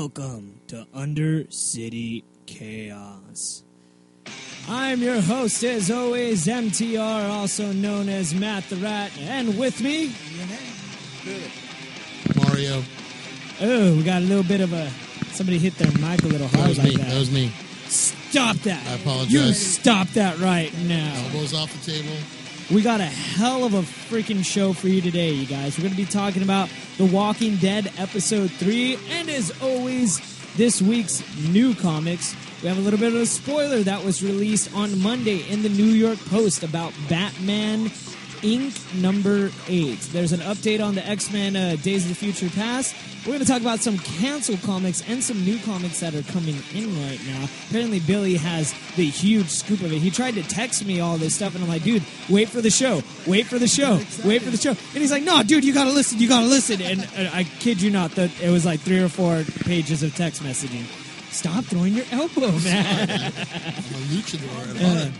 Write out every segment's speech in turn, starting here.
Welcome to Undercity Chaos. I'm your host, as always, MTR, also known as Matt the Rat, and with me, Rene. Mario. Oh, we got a little bit of a... Somebody hit their mic a little hard like that. That was me. Stop that. I apologize. You stop that right now. Elbows off the table. We got a hell of a freaking show for you today, you guys. We're going to be talking about The Walking Dead Episode 3, and as always, this week's new comics. We have a little bit of a spoiler that was released on Monday in the New York Post about Batman Inc. number 8. There's an update on the X-Men Days of the Future Past. We're going to talk about some canceled comics and some new comics that are coming in right now. Apparently, Billy has the huge scoop of it. He tried to text me all this stuff, and I'm like, dude, wait for the show. Wait for the show. Wait for the show. And he's like, no, dude, you got to listen. You got to listen. And I kid you not, that it was like 3 or 4 pages of text messaging. Stop throwing your elbow, man. I'm a luchador.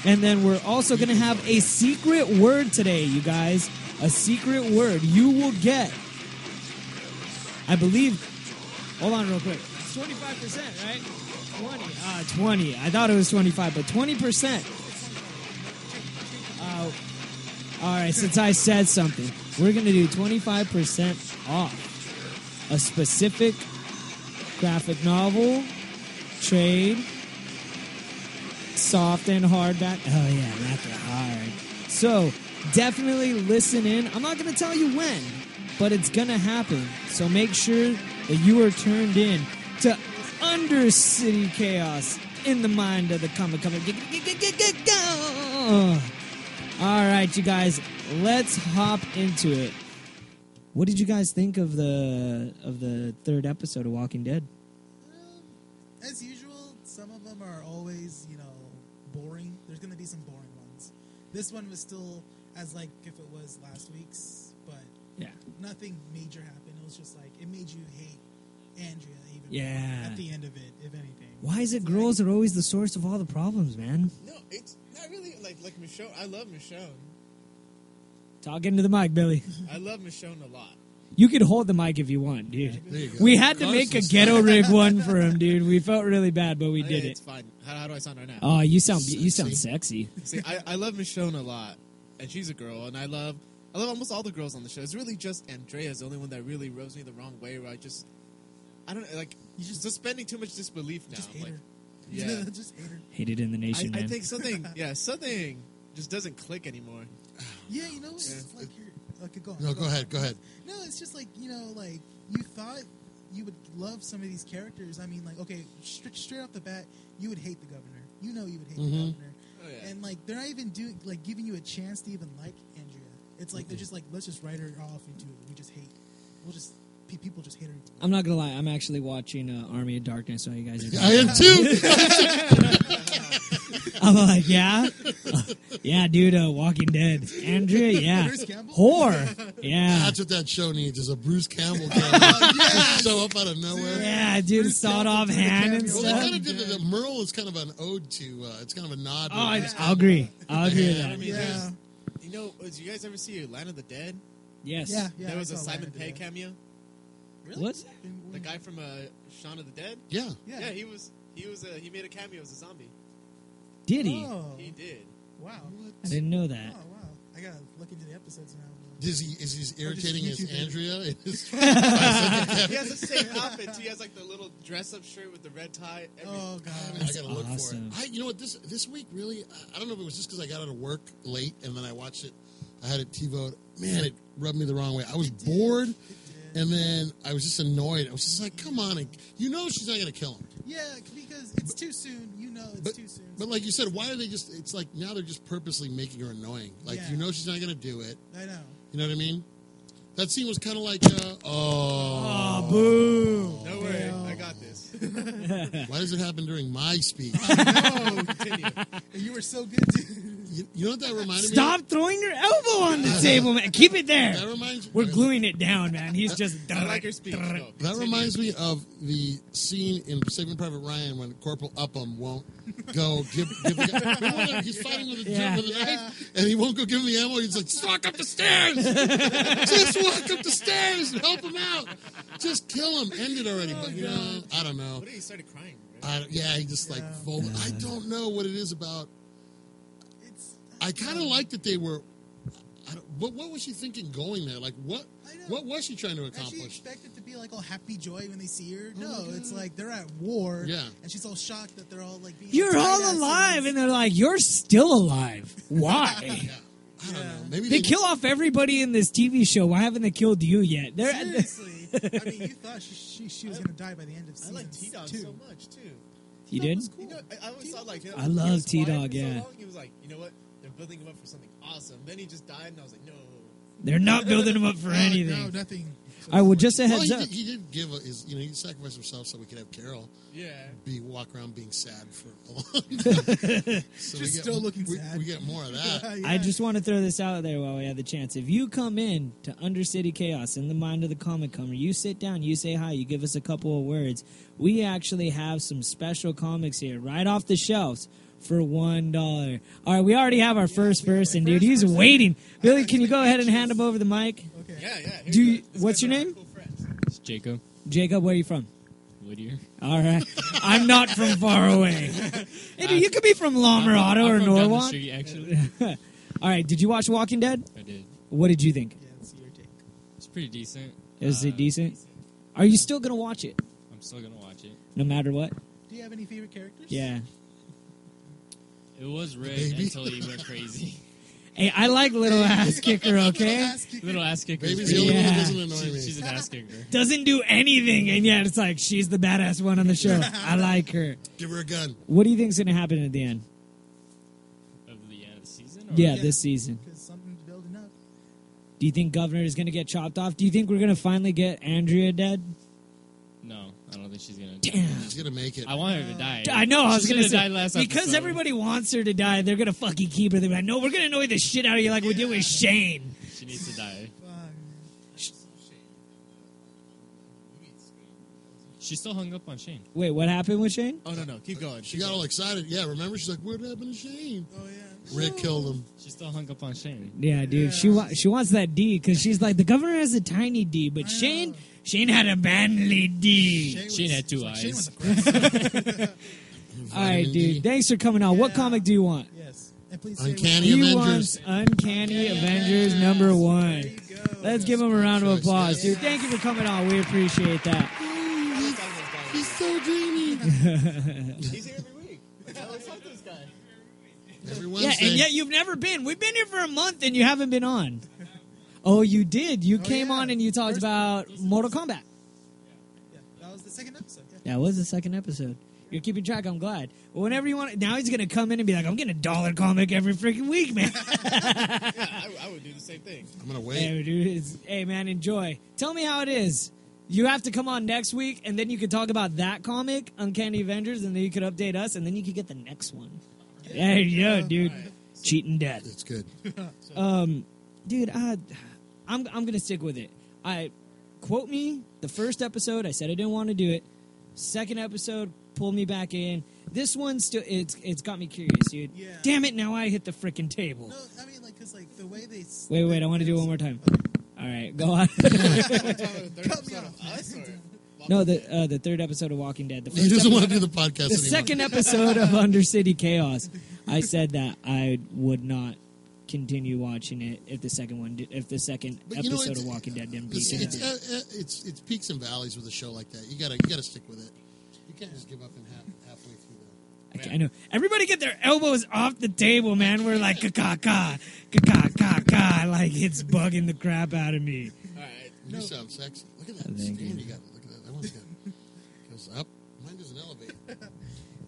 And then we're also going to have a secret word today, you guys. A secret word you will get. I believe... Hold on real quick. It's 25%, right? 20. I thought it was 25, but 20%. All right, since I said something, we're going to do 25% off a specific graphic novel, trade, soft and hardback. Oh, yeah, not that hard. So, definitely listen in. I'm not going to tell you when, but it's going to happen. So make sure that you are turned in to Undercity Chaos in the mind of the comic. All right, you guys, let's hop into it. What did you guys think of the third episode of Walking Dead? As usual, some of them are always, boring. There's going to be some boring ones. This one was still as like if it was last week's, but yeah, nothing major happened. It was just like it made you hate Andrea even more at the end of it, if anything. Why is it girls are always the source of all the problems, man? No, it's not really like Michonne. I love Michonne. Talk into the mic, Billy. I love Michonne a lot. You could hold the mic if you want, dude. There you go. We had to make a ghetto rig one for him, dude. We felt really bad, but we did it. It's fine. How do I sound right now? Oh, you sound sexy. See, I love Michonne a lot, and she's a girl, and I love almost all the girls on the show. It's really just Andrea's the only one that really rubs me the wrong way. Where I don't like. You're just suspending too much disbelief now. Just hate her. Yeah, just hate her. Hated in the nation, man. I think something just doesn't click anymore. Yeah, it's like you're. Okay, go on. No, go ahead. No, it's just like, like you thought you would love some of these characters. I mean, like, okay, straight off the bat, you would hate the governor. You know you would hate the governor. Oh, yeah. And, like, they're not even giving you a chance to even like Andrea. It's like, they're just like, let's just write her off into people just hate her. I'm not going to lie. I'm actually watching Army of Darkness, so you guys are... I am too! I'm like, yeah? Yeah, dude, Walking Dead. Andrea, yeah. Bruce Campbell? Whore. Yeah. That's what that show needs, is a Bruce Campbell cameo. Just show up out of nowhere. Yeah, dude, a sawed-off hand and Well, they stuff. kind of did it. Merle is kind of an ode to, it's kind of a nod. To I'll agree. I'll agree with Yeah. that. I mean, Yeah. did you guys ever see Land of the Dead? Yes. Yeah. There was I a saw Simon Land of Pegg the Dead. cameo. Really? What? The guy from Shaun of the Dead. Yeah. Yeah. He made a cameo as a zombie. Did he? Oh. He did. Wow. I didn't know that. Oh, wow. I gotta look into the episodes now. Is he irritating as YouTube Andrea? In his He has the same outfit too. He has like the little dress-up shirt with the red tie. Oh, God. I gotta look awesome. for it. You know what? This week really, I don't know if it was just because I got out of work late and then I watched it. I had it TiVo'd. Man, it rubbed me the wrong way. I was bored, and then I was just annoyed. I was just like, "Come on!" She's not gonna kill him. Yeah, because it's too soon. It's too soon. But like you said, why are they just? It's like now they're just purposely making her annoying. Like Yeah. she's not gonna do it. I know. You know what I mean? That scene was kind of like, Oh, boo. Don't worry, I got this. Why does it happen during my speech? No, continue. And you were so good, too. You know what that reminded me Stop throwing your elbow on the table, man. Keep it there. of? That reminds We're gluing it down, man. He's just. I like your speech. No, That reminds me of the scene in Saving Private Ryan when Corporal Upham won't go give the guy. Remember when he's fighting with a knife and he won't go give him the ammo? He's like, just walk up the stairs! Just walk up the stairs and help him out! Just kill him. End it already. But, you know, I don't know. What did he started crying? Right? He just like folded. I don't know what it is about. I kind of like that they were. What was she thinking going there? Like, what was she trying to And she accomplish? expected to be like all happy joy when they see her. No, it's like they're at war. Yeah. And she's all shocked that they're all like being. You're all tight-asses. alive, and they're like, "You're still alive. Why?" I don't know. Maybe They kill off everybody in this TV show. Why haven't they killed you yet? Seriously. I mean, you thought she was going to die by the end of I season like T-Dog 2. so much, too. You did? You know, I always thought, like, I love was quiet T-Dog, for so yeah. long, he was like, you know what? They're building him up for something awesome. Then he just died, and I was like, no. They're not building him up for anything. No, nothing. All right, well, just a Well, heads up. he did give his, he sacrificed himself so we could have Carol Yeah. walk around being sad for a long time. So Just still looking we, sad. We get more of that. I just want to throw this out there while we have the chance. If you come in to Undercity Chaos in the mind of the comic comer, you sit down, you say hi, you give us a couple of words. We actually have some special comics here right off the shelves for $1. All right, we already have our first person, dude. He's waiting. Billy, can you go ahead and hand him over the mic? Okay. Yeah. Here Do you you- go. This what's guy's your one of name? our cool friends. It's Jacob Jacob, where are you from? Whittier. All right. I'm not from far away. Hey, dude, you could be from Lamerado or I'm from down the Norwalk. street, actually. All right, did you watch Walking Dead? I did. What did you think? Yeah, let's see your take. It's pretty decent. Is it decent? Are you still going to watch it, I'm still gonna watch it. no matter what? Do you have any favorite characters? Yeah. It was Rick baby. until he went crazy. Hey, I like Little Ass Kicker, okay? Little ass kicker. Baby's the only one Yeah. that doesn't annoy me. She's an ass kicker. Doesn't do anything, and yet it's like she's the badass one on the show. I like her. Give her a gun. What do you think's going to happen at the end? Of the end of the season? Yeah, this season. Because something's building up. Do you think Governor is going to get chopped off? Do you think we're going to finally get Andrea dead? No, I don't think she's gonna. Damn. She's gonna make it. I want her to die. I know. I was She's going to say die last because episode. everybody wants her to die, they're going to fucking keep her. They're like, no, we're going to annoy the shit out of you like we did with Shane. She needs to die. She still hung up on Shane. Wait, what happened with Shane? Oh, no. Keep going. She got all excited. Yeah, remember? She's like, what happened to Shane? Oh, yeah. Rick killed him. She still hung up on Shane. Yeah, dude. She wants that D because she's like the governor has a tiny D, but Shane had a manly D. Shane had two Shane eyes. was aggressive. All right, Vitamin D. dude. Thanks for coming on. What Yeah. comic do you want? Yes. And please say Uncanny He Avengers. wants Uncanny Avengers number 1. There you go. Let's give him a round of applause, dude. Thank you for coming on. We appreciate that. He's so dreamy. He's here every week. I like this guy. Every Yeah, Wednesday. and yet you've never been. We've been here for a month and you haven't been on. Oh, you did. You came yeah. on and you talked First- about Mortal Kombat. Yeah, that was the second episode. Yeah. That was the second episode. You're keeping track. I'm glad. Well, whenever you want, now he's gonna come in and be like, "I'm getting $1 comic every freaking week, man." Yeah, I would do the same thing. I'm gonna wait. Hey, dude, hey, man, enjoy. Tell me how it is. You have to come on next week, and then you could talk about that comic, Uncanny Avengers, and then you could update us, and then you could get the next one. There you go, dude. Cheating death. It's good. Dude, I'm gonna stick with it. Quote me the first episode. I said I didn't want to do it. Second episode, pull me back in. This one still, it's got me curious, dude. Yeah. Damn it! Now I hit the freaking table. No, I mean, like, because, like, the way they... Wait, I want to do it one more time. All right, go on. Cut me off. No, the third episode of Walking Dead. The He first doesn't episode, want to do the podcast the anymore. second episode of Undercity Chaos. I said that I would not continue watching it if the second But you know, episode it's- of Walking Dead didn't beat It's, it. it's peaks and valleys with a show like that. You gotta stick with it. You can't just give up in halfway through I know. Everybody get their elbows off the table, man. We're like, ka-ka-ka, ka-ka-ka-ka. Like, it's bugging the crap out of me. All right. that. You sound sexy. Look at that Thank stand you got. Look at that. That one's got goes up. Mine doesn't elevate.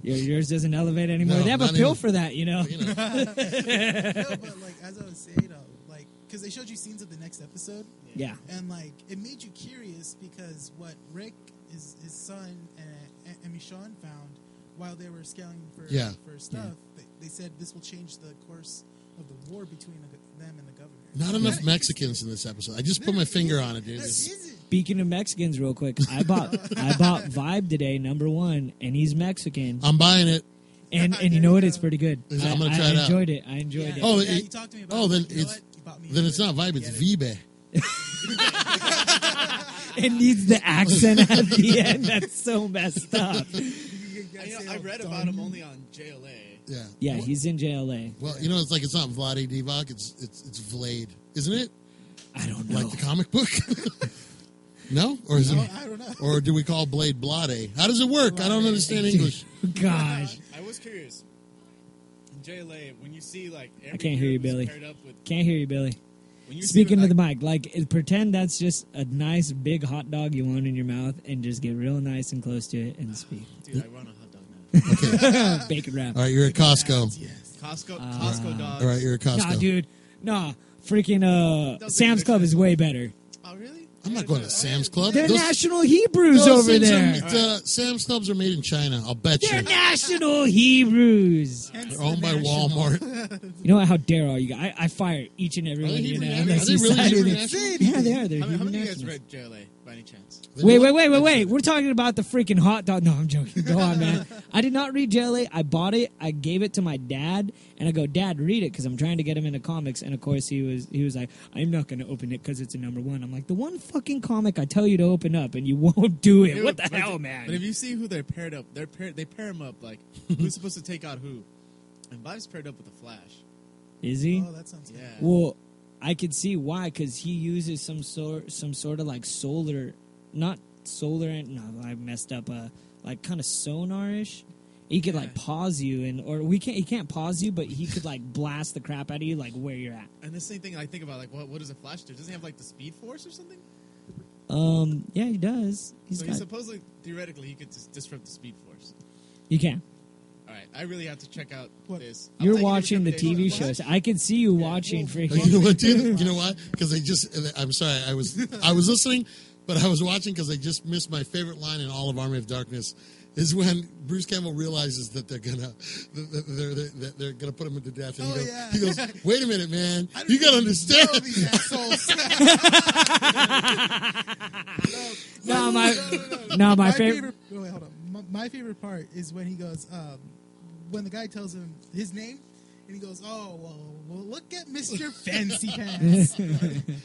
Yours doesn't elevate anymore. No, They have a not pill even. for that, you know. You know. No, but, like, as I was saying, like, because they showed you scenes of the next episode, Yeah. and, like, it made you curious because what Rick, his son, and Michonne found while they were scouting for stuff, they said this will change the course of the war between them and the governor. Not enough Mexicans in this episode. I just put my finger on it, dude. Speaking of Mexicans, real quick, I bought Vibe today, #1, and he's Mexican. I'm buying it. And you know what? It's pretty good. I'm gonna try it out. I enjoyed it. Oh, you talked to me about then it. You know what? You bought me then a it's not Vibe. It's Vibe. It needs the accent at the end. That's so messed up. I read about him only on JLA. Yeah. Yeah, he's in JLA. Well, it's like it's not Vlade Divac. It's Vlade, isn't it? I don't know. Like the comic book. No, or is it? I don't know. Or do we call Blade Blade? How does it work? I don't understand English. Gosh. I was curious. In JLA, when you see like every I can't hear you, hero who's Billy. paired up with, Can't hear you, Billy. when you see Speaking with, to the mic, pretend that's just a nice big hot dog you want in your mouth, and just get real nice and close to it and speak. dude, I run a hot dog now. Bacon wrap. All right, you're at Costco. Yes. Costco dogs. All right, you're at Costco. Nah, dude. Nah. Freaking Sam's Club is way better. Oh, really? I'm not going to Sam's Club. They're Those- national Hebrews those over things there. Sam's Clubs are made in China. I'll bet They're you. national Hebrews. Hence They're owned the by national. Walmart. You know what? How dare all you guys? I fire each and every Are one they of you Hebrew now. nationals? unless Are they you really side Hebrew with it. nationals? Yeah, they are. They're How Hebrew many of you guys nationals. read JLA by any chance? Wait. We're talking about the freaking hot dog. No, I'm joking. Go on, man. I did not read JLA. I bought it. I gave it to my dad, and I go, Dad, read it, because I'm trying to get him into comics. And of course, he was like, I'm not going to open it because it's a #1. I'm like, the one fucking comic I tell you to open up, and you won't do it. Yeah, What the but- hell, But man? if you see who they're paired up, they pair them up like who's supposed to take out who. And Vibe's paired up with the Flash. Is he? Oh, that sounds good. Yeah. Well, I could see why, because he uses some sort of like solar, not solar. No, I messed up. Like kind of sonar-ish. He could like pause you, he can't pause you, but he could like blast the crap out of you, like where you're at. And the same thing I think about, like, what does a Flash do? Does he have like the Speed Force or something? Yeah, he does. So he supposedly, theoretically, he could just disrupt the Speed Force. You can. All right, I really have to check out this. I'll You're take it every watching the recommendation. TV shows. I can see you watching freaking. You know what, dude? You know what? Because I'm sorry. I was listening, but I was watching because I just missed my favorite line in all of Army of Darkness. Is when Bruce Campbell realizes that they're gonna put him to death, and he goes, "Wait a minute, man! You gotta understand." No, these assholes. My favorite. Wait, hold on. My favorite part is when he goes, when the guy tells him his name, and he goes, "Oh, well, look at Mr. Fancy Pants."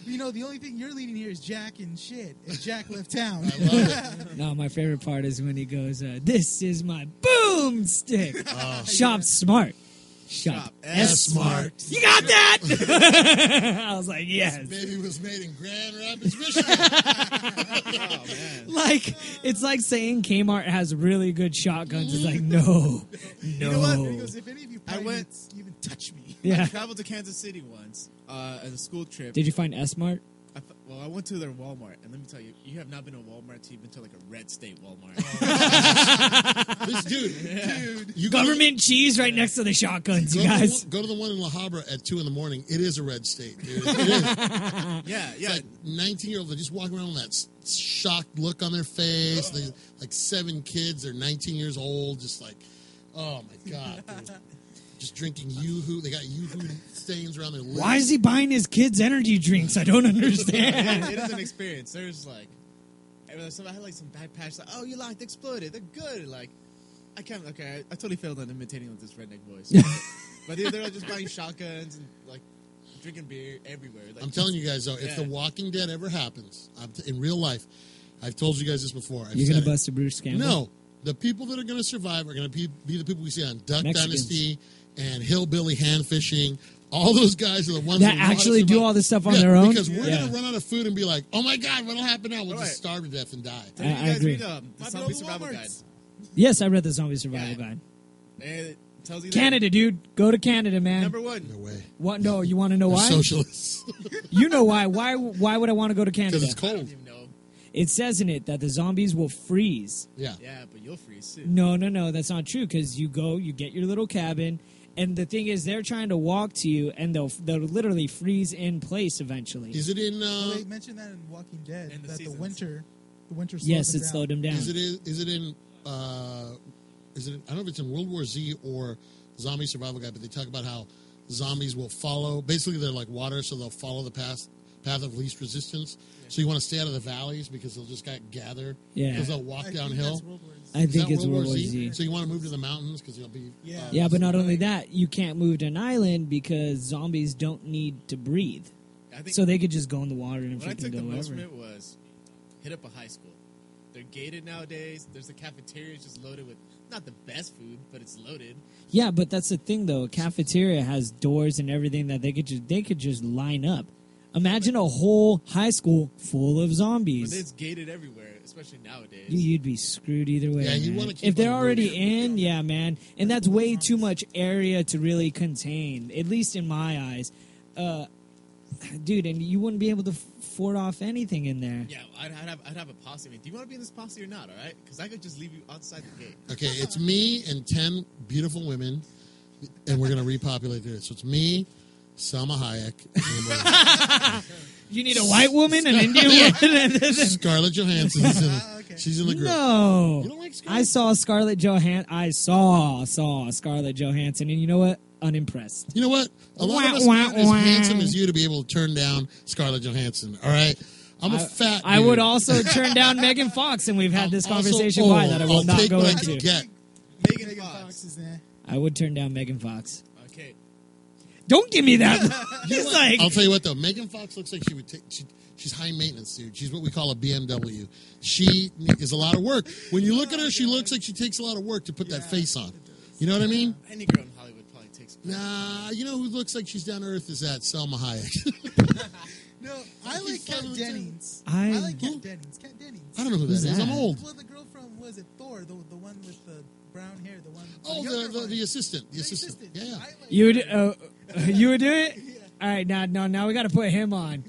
You know, the only thing you're leading here is Jack and shit. And Jack left town. I love it. No, my favorite part is when he goes, "This is my boomstick." Shop smart. Shop S smart. You got that? I was like, yes. Baby was made in Grand Rapids, Michigan. Oh, man. Like, it's like saying Kmart has really good shotguns. It's like, no. You know what? And he goes, if any of you I went- pirates even touch me. Yeah. I traveled to Kansas City once as a school trip. Did you find S Mart? I went to their Walmart, and let me tell you, you have not been to Walmart until you've been to like a red state Walmart. This dude, you Government cheese right next to the shotguns, you Go guys. to the one in La Habra at 2 a.m. It is a red state, dude. It is. yeah. Like 19-year-olds, they just walk around with that shocked look on their face. They, like 7 kids, they're 19 years old, just like, oh my god, dude. Just drinking Yoo-Hoo. They got Yoo-Hoo stains around their lips. Why is he buying his kids energy drinks? I don't understand. It is an experience. There's like, I had like some bad patch. Like, oh, you like Exploited? They're good. Like, I can't. Okay, I totally failed on imitating with this redneck voice. But they're like just buying shotguns and like drinking beer everywhere. Like, I'm telling you guys though, if The Walking Dead ever happens in real life, I've told you guys this before. You're going to bust a Bruce Campbell? No, the people that are going to survive are going to be the people we see on Duck Mexicans. Dynasty and Hillbilly Hand Fishing. All those guys are the ones That know how to actually do survive. all this stuff on their own? Because we're Yeah. going to run out of food and be like, oh my God, what'll happen now? We'll Right. just starve to death and die. Did you I guys agree. read the Might Zombie be all Survival Walmarts. Guide? Yes, I read the Zombie Survival Yeah. Guide. And it tells you Canada, dude. Go to Canada, man. Number one. No way. What? No, you want to know They're why? socialists. You know why. Why would I want to go to Canada? Because it's I don't cold. even know. It says in it that the zombies will freeze. Yeah. Yeah, but you'll freeze too. No, that's not true, because you go, you get your little cabin, and the thing is, they're trying to walk to you, and they'll literally freeze in place eventually. Is it in... They mentioned that in Walking Dead, In the that seasons. the winter slowed Yes, them it down. slowed them down. Is it in I don't know if it's in World War Z or Zombie Survival Guide, but they talk about how zombies will follow. Basically, they're like water, so they'll follow the path of least resistance. So you want to stay out of the valleys because they'll just gather. Yeah. Because they'll walk downhill. I think it's World War Z? Z. So you want to move to the mountains because they'll be. Yeah, but not only that, you can't move to an island because zombies don't need to breathe. I think So they could just go in the water and what I freaking took go the most from wherever. it was hit up a high school. They're gated nowadays. There's a cafeteria just loaded with not the best food, but it's loaded. Yeah, but that's the thing though. A cafeteria has doors and everything that they could just line up. Imagine a whole high school full of But zombies. it's gated everywhere, especially nowadays. You'd be screwed either way. Yeah, you man. wanna keep if they're them already moving. in, yeah, man, and that's way too much area to really contain. At least in my eyes, dude. And you wouldn't be able to fort off anything in there. Yeah, I'd have a posse. I mean, do you want to be in this posse or not? All right, because I could just leave you outside the gate. Okay, it's me and 10 beautiful women, and we're going to repopulate it. So it's me, Salma Hayek, You need a white woman, an Indian woman, and then Scarlett Johansson. Okay. She's in the group. no. You don't like Scarlett? I saw Scarlett Johansson. I saw Scarlett Johansson, and you know what? Unimpressed. You know what? A lot of us Wah, aren't wah, as wah. handsome as you to be able to turn down Scarlett Johansson. All right, I'm a fat. I dude. would also turn down Megan Fox, and we've had this Also- conversation oh, why that I will I'll not take go what I into. can get. Megan Megan Fox. Fox is there. I would turn down Megan Fox. Okay. Don't give me that. He's like, I'll tell you what though, Megan Fox looks like she would take. She's high maintenance, dude. She's what we call a BMW. She is a lot of work. When you look at her, she looks like she takes a lot of work to put that face on. You know what I mean? Any girl in Hollywood probably takes. Nah, you know who looks like she's down to earth is that Selma Hayek. No, I like Kat Dennings. I- I like Kat Dennings. Kat Dennings. I don't know who that Who's is. I'm that? old. Well, the girl from, was it Thor? The one with the brown hair. The one. Oh, younger the one. assistant. The assistant. Yeah, yeah. I like you would do it? All right, now we got to put him on.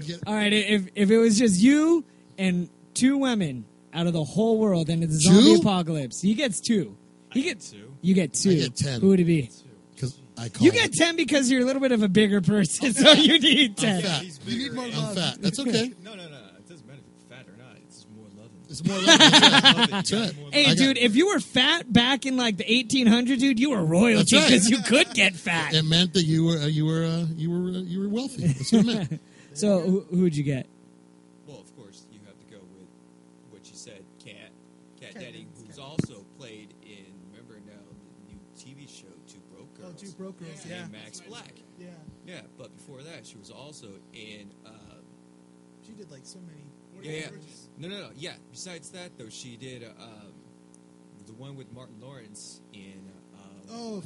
Get- All right, if it was just you and two women out of the whole world, and it's a zombie Two? apocalypse, he gets two. He gets two. You get two. I get 10. Who would it be? 'Cause I call You get 10 because you're a little bit of a bigger person, so you need 10. I'm fat. You need more I'm love. fat. That's okay. No. It doesn't matter if you're fat or not. It's just more loving. It's more like that's right. Hey, I got- dude, if you were fat back in like the 1800s, dude, you were royalty That's right. because you could get fat. It meant that you were wealthy. That's what it meant. So who'd you get? Well, of course, you have to go with what you said, Kat Denning, who's also played in, remember now, the new TV show, Two Broke Oh, Girls. Two Broke Girls. Yeah. And Max Black. Yeah. Yeah, but before that, she was also in, She did like so many. yeah. No. Yeah, besides that, though, she did the one with Martin Lawrence in Oh,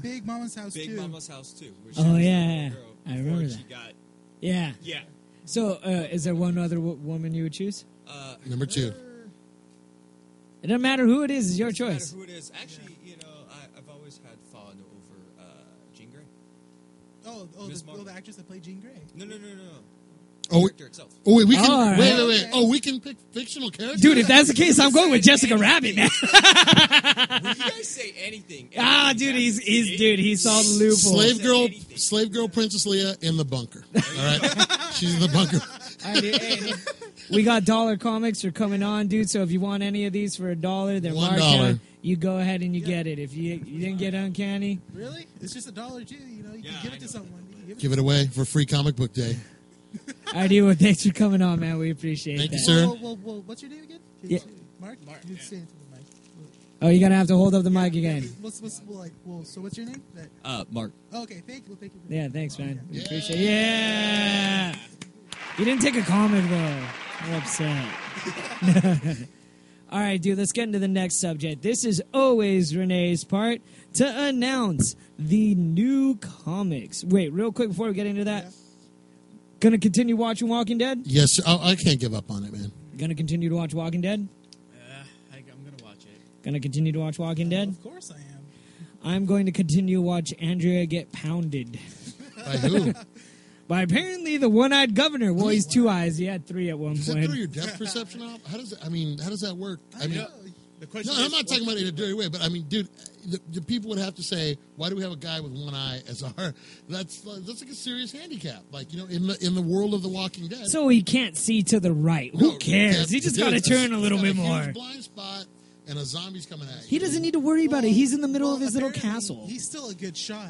Big Mama's House Big too. Mama's House, too. Where she Oh, was the yeah, little yeah. girl I before remember she that. got, Yeah. yeah. So is there one other woman you would choose? Number 2. It doesn't matter who it is. It's your Doesn't matter choice. who it is. Actually, I've always had fun over Jean Grey. Miss The Marvel. the actress that played Jean Grey. No. Oh, Character itself. Oh wait, we can All right. wait. Oh, we can pick fictional characters. Dude, if that's the case, I'm going with Jessica Rabbit, man. When you guys say anything, Ah, dude, he saw the loophole. slave girl, Princess Leia in the bunker. All right, she's in the bunker. All right, hey, we got dollar comics are coming on, dude. So if you want any of these for $1, they're marked $1. down. You go ahead and you get it. If you didn't get Uncanny, Really? It's just $1 too. You know, you can give it to someone. You can Give it away for free comic book day. all right, well, thanks for coming on, man. We appreciate Thank that. you, sir. Well, what's your name again? Yeah. Mark. You say it to the mic. Oh, you're gonna have to hold up the mic again. So what's your name? Mark. Oh, okay, thank you. Thank you. Yeah, thanks, man. We Yeah. appreciate it. Yeah. You didn't take a comment, though. I'm upset. All right, dude, let's get into the next subject. This is always Renee's part to announce the new comics. Wait, real quick before we get into that. Yeah. Gonna continue watching Walking Dead? Yes, I can't give up on it, man. Gonna continue to watch Walking Dead? I'm gonna watch it. Gonna continue to watch Walking Dead? Of course I am. I'm going to continue to watch Andrea get pounded. By who? By apparently the one-eyed governor. Well, he's two eyes. He had three at one Does that throw point. your depth perception off? How does that work? I mean, The question no, is, I'm not talking about it in a dirty way, but I mean, dude, the people would have to say, why do we have a guy with one eye as our? That's like a serious handicap. Like, you know, in the world of The Walking Dead. So he can't see to the right. Who cares? He just got to turn a little bit He's got more. huge blind spot, and a zombie's coming at you. He doesn't need to worry about it. He's in the middle of his little apparently, castle. He's still a good shot.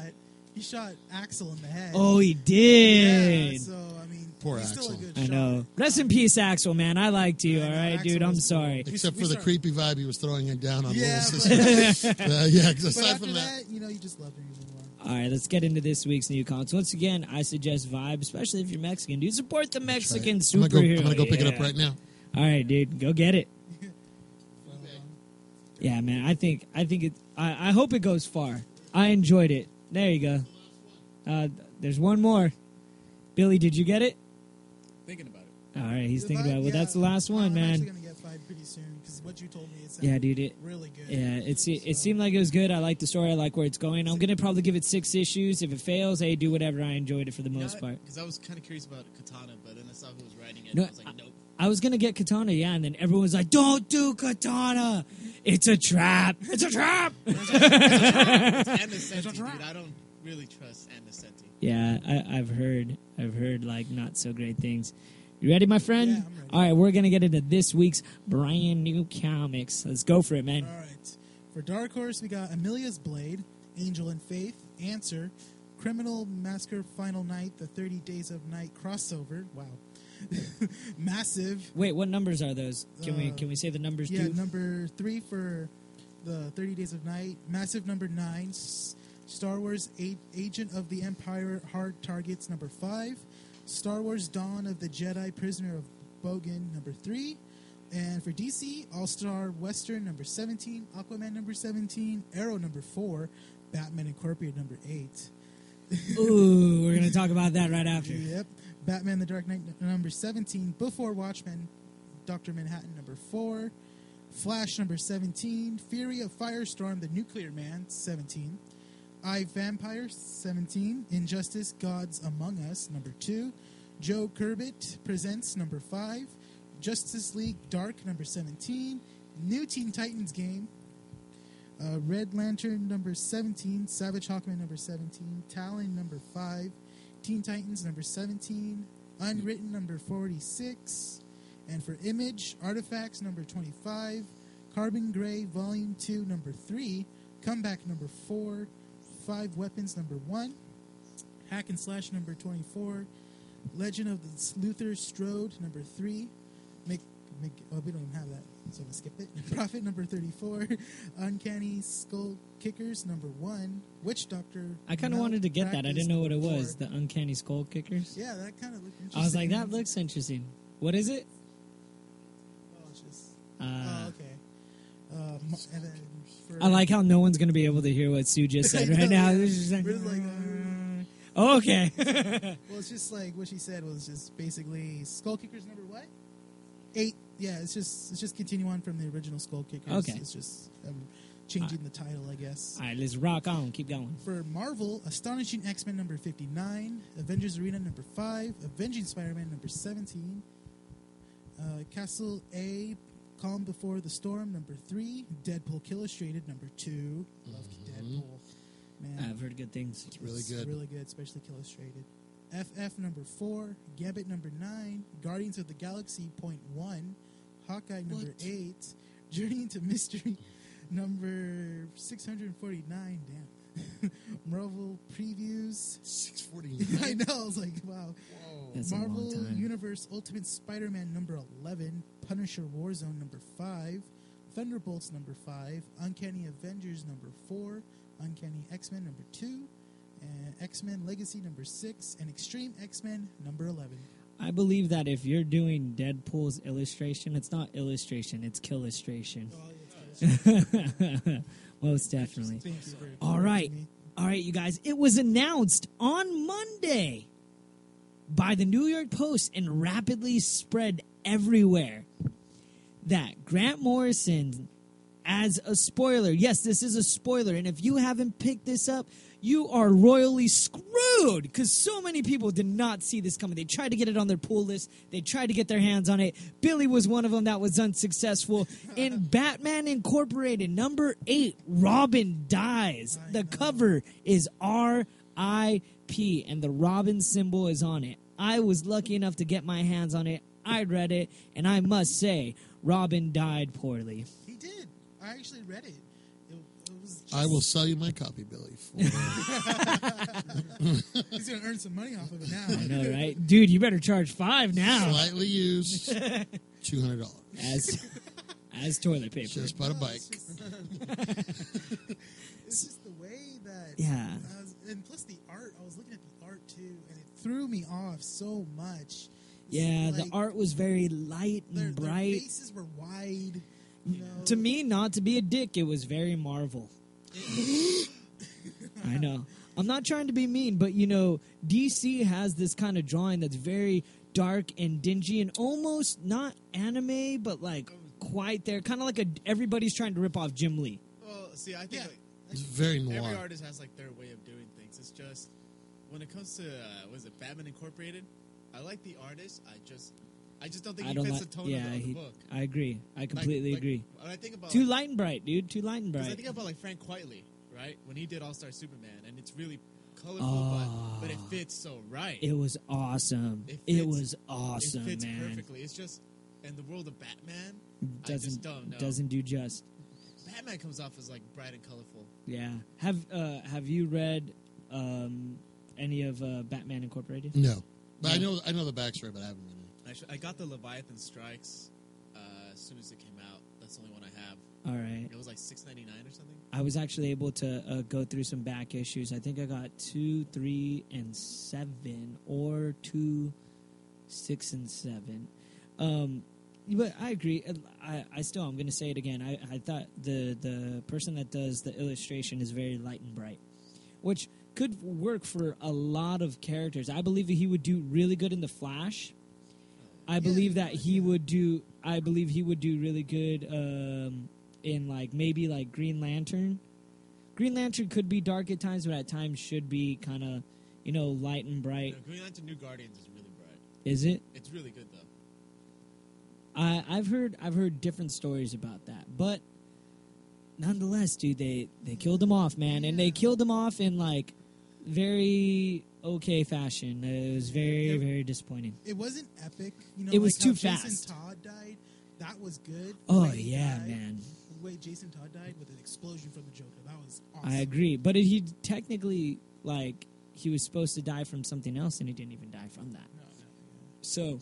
He shot Axel in the head. Oh, he did. Yeah, so, I mean, Poor he's still a Axel. good I shot. know. Rest in peace, Axel, man. I liked you, I all know, right, Axel dude? I'm was cool. sorry. Except We for the start- creepy vibe he was throwing it down on Yeah, little but- sisters. Yeah, 'cause But aside after from that, that, you just love him even more. All right, let's get into this week's new comics. Once again, I suggest Vibe, especially if you're Mexican. Dude, support the Mexican I'm superhero. gonna go pick it up Yeah. right now. All right, dude, go get it. Yeah, man, I think it. I hope it goes far. I enjoyed it. There you go. There's one more. Billy, did you get it? Thinking about it. All right, he's The thinking vibe, about it. Well, yeah, that's the last one, I'm man. actually gonna get 5 pretty soon because what you told me it Yeah, sounded dude. It, really good. yeah, it So- seemed like it was good. I like the story. I like where it's going. I'm gonna probably give it 6 issues. If it fails, hey, do whatever. I enjoyed it for the most part. Because I was kind of curious about Katana, but then I saw who was writing it. No, and I was like, nope. I was gonna get Katana, yeah, and then everyone was like, "Don't do Katana! It's a trap! It's a trap!" It's Undercity, dude. I don't really trust Undercity. Yeah, I've heard like not so great things. You ready, my friend? Yeah, I'm ready. All right, we're gonna get into this week's brand new comics. Let's go for it, man. All right. For Dark Horse, we got Amelia's Blade, Angel and Faith, Answer, Criminal Massacre Final Night, The 30 Days of Night crossover. Wow. Massive. Wait, what numbers are those? Can we say the numbers Yeah, too? number 3 for the 30 Days of Night. Massive number 9. Star Wars Agent of the Empire Hard Targets number 5. Star Wars Dawn of the Jedi Prisoner of Bogan number 3. And for DC, All-Star Western number 17, Aquaman number 17, Arrow number 4, Batman Incorporated number 8. Ooh, we're gonna talk about that right after. Yep. Batman the Dark Knight number 17, Before Watchmen, Dr. Manhattan number 4, Flash number 17, Fury of Firestorm, The Nuclear Man 17, I Vampire 17, Injustice Gods Among Us number 2, Joe Corbett Presents number 5, Justice League Dark number 17, New Teen Titans Game, Red Lantern number 17, Savage Hawkman number 17, Talon number 5, Teen Titans number 17, Unwritten number 46, and for Image, Artifacts number 25, Carbon Gray Volume 2 number 3, Comeback number 4, 5 Weapons number 1, Hack and Slash number 24, Legend of the Luther Strode number 3, we don't even have that, so I'm going to skip it. Prophet number 34, Uncanny Skull Kickers number 1, Witch Doctor. I kind of wanted to get that. I didn't know what it number was. 4. The Uncanny Skull Kickers. Yeah, that kind of looked interesting. I was like, that looks interesting. What is it? Oh, it's just. Uh, Okay. And then for, I like how no one's going to be able to hear what Sue just said right now. It's just like, We're like, oh, okay. well, it's just like what she said was just basically Skull Kickers number what? 8. Yeah, it's just continue on from the original Skull Kickers. Okay. It's just changing the title, I guess. All right, let's rock on. Keep going. For Marvel, Astonishing X-Men number 59, Avengers Arena number 5, Avenging Spider-Man number 17, Castle A, Calm Before the Storm number 3, Deadpool Illustrated number 2. Love Deadpool. Man, I've heard good things. It's really it's good. really good, especially Illustrated. FF number 4, Gambit number 9, Guardians of the Galaxy .1, Hawkeye number 8, Journey into Mystery number 649. Damn. Marvel previews. 649. I know. I was like, wow. Whoa. That's a long Marvel time. Universe Ultimate Spider-Man number 11, Punisher Warzone number 5, Thunderbolts number 5, Uncanny Avengers number 4, Uncanny X-Men number 2, and X-Men Legacy number 6, and Extreme X-Men number 11. I believe that if you're doing Deadpool's illustration, it's not illustration, it's killustration. Most definitely. Thank you for All right. correcting me. All right, you guys. It was announced on Monday by the New York Post and rapidly spread everywhere that Grant Morrison, as a spoiler, yes, this is a spoiler, and if you haven't picked this up, you are royally screwed because so many people did not see this coming. They tried to get it on their pull list. They tried to get their hands on it. Billy was one of them that was unsuccessful. In Batman Incorporated, number 8, Robin dies. The cover is R.I.P. and the Robin symbol is on it. I was lucky enough to get my hands on it. I read it, and I must say, Robin died poorly. He did. I actually read it. It was. Just, I will sell you my copy, Billy. He's gonna earn some money off of it now. I know, right? Dude, you better charge $5 now. Slightly used, $200. As toilet paper. Just bought a bike. It's just the way that. Yeah. And plus the art. I was looking at the art too, and it threw me off so much. Yeah, Like, the art was very light and their bright. faces were wide. You know. To me, not to be a dick, it was very Marvel. I know. I'm not trying to be mean, but DC has this kind of drawing that's very dark and dingy and almost not anime, but like quite there. Kind of like everybody's trying to rip off Jim Lee. Well, see, I think Yeah. like, It's very every noir. artist has like their way of doing things. It's just when it comes to was it Batman Incorporated? I like the artist. I just don't think I he don't fits like. the tone Yeah, of the book. I agree. I completely agree. When I think about Too light and bright, dude. Too light and 'cause I bright. think about like Frank Quitely, right? When he did All Star Superman, and it's really colorful, but it fits so right. It was awesome. It It fits- was awesome, it fits man. perfectly. It's just in the world of Batman, I just don't know. Doesn't do just. Batman comes off as like bright and colorful. Yeah. Have you read any of Batman Incorporated? No. But No. I know the backstory, but I haven't read it. I got the Leviathan Strikes as soon as it came out. That's the only one I have. All right. It was like $6.99 or something. I was actually able to go through some back issues. I think I got 2, 3, and 7, or 2, 6, and 7. But I agree. I'm going to say it again. I thought the person that does the illustration is very light and bright, which could work for a lot of characters. I believe that he would do really good in the Flash. I believe that he would do. I believe he would do really good in like maybe like Green Lantern. Green Lantern could be dark at times, but at times should be kind of light and bright. Green Lantern New Guardians is really bright. Is it? It's really good though. I've heard different stories about that, but nonetheless, dude, they killed him off, man, and they killed him off in like very okay fashion. It was very disappointing. It wasn't epic. It was like how too fast. Jason Todd died. That was good. Oh The way he yeah, died, man. The way Jason Todd died with an explosion from the Joker. That was awesome. I agree, but he technically he was supposed to die from something else, and he didn't even die from that. No. So,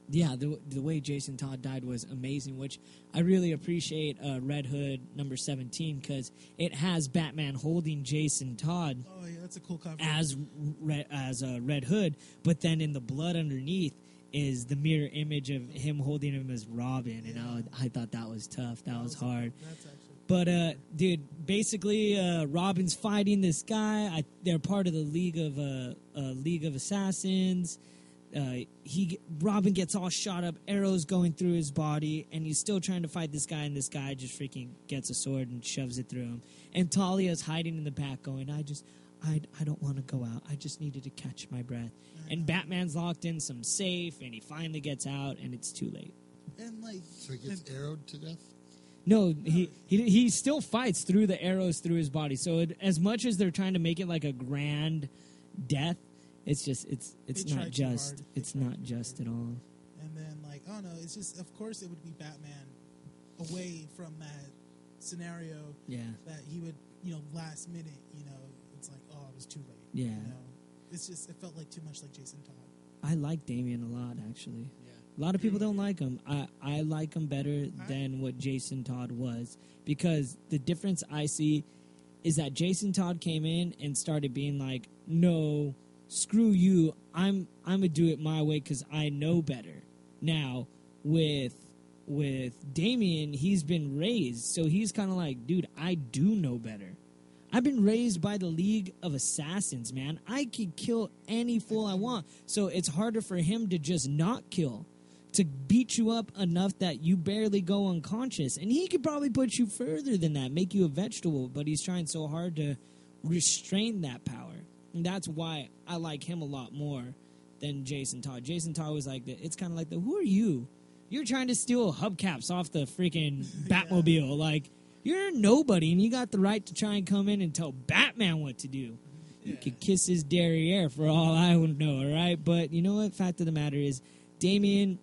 yeah, the way Jason Todd died was amazing, which I really appreciate Red Hood number 17 because it has Batman holding Jason Todd Oh yeah, that's a cool cover. as Red Hood, but then in the blood underneath is the mirror image of him holding him as Robin, and I thought that was tough. That was hard. That's actually. But dude, basically, Robin's fighting this guy. They're part of the League of Assassins. Robin gets all shot up, arrows going through his body, and he's still trying to fight this guy. And this guy just freaking gets a sword and shoves it through him. And Talia's hiding in the back, going, I don't want to go out. I just needed to catch my breath. And Batman's locked in some safe, and he finally gets out, and it's too late. And like, So he gets arrowed to death? No, he still fights through the arrows through his body. So as much as they're trying to make it like a grand death, it's just it's They not tried too just. hard. It's They tried not too just hard. at all. and then like, oh no, it's just. Of course, it would be Batman away from that scenario. Yeah, That he would, last minute, it's like, oh, it was too late. yeah. It's just, it felt like too much like Jason Todd. I like Damien a lot, actually. Yeah. A lot of people don't like him. I like him better than what Jason Todd was because the difference I see is that Jason Todd came in and started being like, no, screw you. I'm gonna do it my way because I know better. Now with Damien, he's been raised, so he's kind of like, dude, I do know better. I've been raised by the League of Assassins, man. I could kill any fool I want. So it's harder for him to just not kill, to beat you up enough that you barely go unconscious. And he could probably put you further than that, make you a vegetable, but he's trying so hard to restrain that power. And that's why I like him a lot more than Jason Todd. Jason Todd was like, it's kind of like who are you? You're trying to steal hubcaps off the freaking Batmobile. Like, you're nobody, and you got the right to try and come in and tell Batman what to do. You could kiss his derriere for all I would know, all right? But you know what? Fact of the matter is, Damien,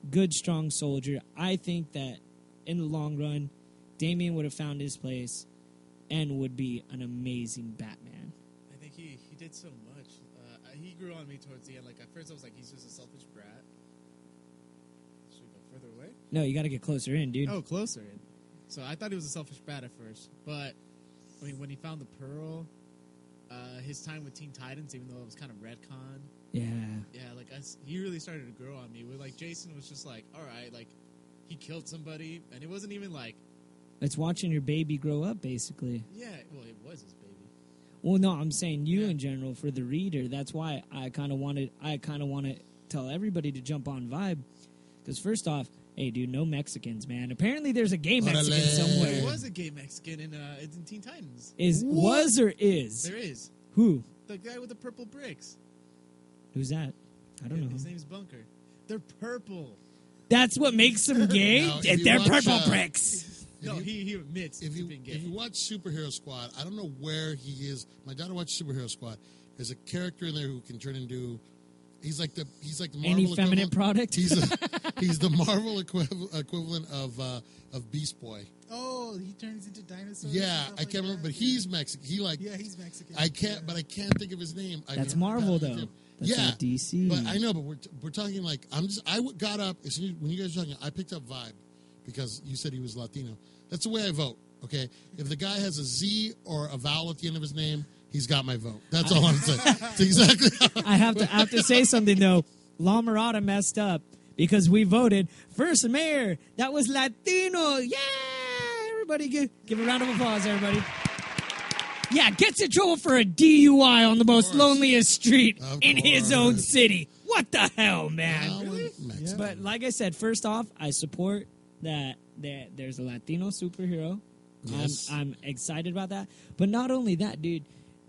good, strong soldier. I think that in the long run, Damian would have found his place and would be an amazing Batman. I think he did so much. He grew on me towards the end. Like, at first I was like, he's just a selfish brat. Should we go further away? No, you got to get closer in, dude. Oh, closer in. So I thought he was a selfish brat at first. But, I mean, when he found the Pearl, his time with Teen Titans, even though it was kind of retcon. Yeah. Yeah, like, he really started to grow on me. Where, like, Jason was just like, all right, like, he killed somebody. And it wasn't even like... It's watching your baby grow up, basically. Yeah, well, it was his baby. Well, no, I'm saying you in general for the reader. That's why I kind of want to tell everybody to jump on Vibe. Because first off, hey, dude, no Mexicans, man. Apparently there's a gay Mexican somewhere. There was a gay Mexican in Teen Titans. Was or is? There is. Who? The guy with the purple bricks. Who's that? I don't know. His name's Bunker. They're purple. That's what makes them gay? Now, if you They're watch, purple bricks. No, he admits to being gay. If you watch Superhero Squad, I don't know where he is. My daughter watched Superhero Squad. There's a character in there who can turn into. He's like the Marvel Any feminine equivalent. product? He's the Marvel equivalent of Beast Boy. Oh, he turns into dinosaurs. Yeah, and stuff I like can't remember, that? but he's Mexican. Yeah, he's Mexican. I can't think of his name. That's Marvel, though. That's yeah, not DC. But I know, but we're talking like I got up as soon as, when you guys were talking. I picked up Vibe because you said he was Latino. That's the way I vote. Okay, if the guy has a Z or a vowel at the end of his name, he's got my vote. That's all I'm saying. That's exactly. I have to say something though. La Mirada messed up because we voted first mayor that was Latino. Yeah, everybody give a round of applause, everybody. Yeah, gets in trouble for a DUI on the most loneliest street in his own city. What the hell, man? Really? But like I said, first off, I support that there's a Latino superhero. Yes. I'm excited about that. But not only that, dude,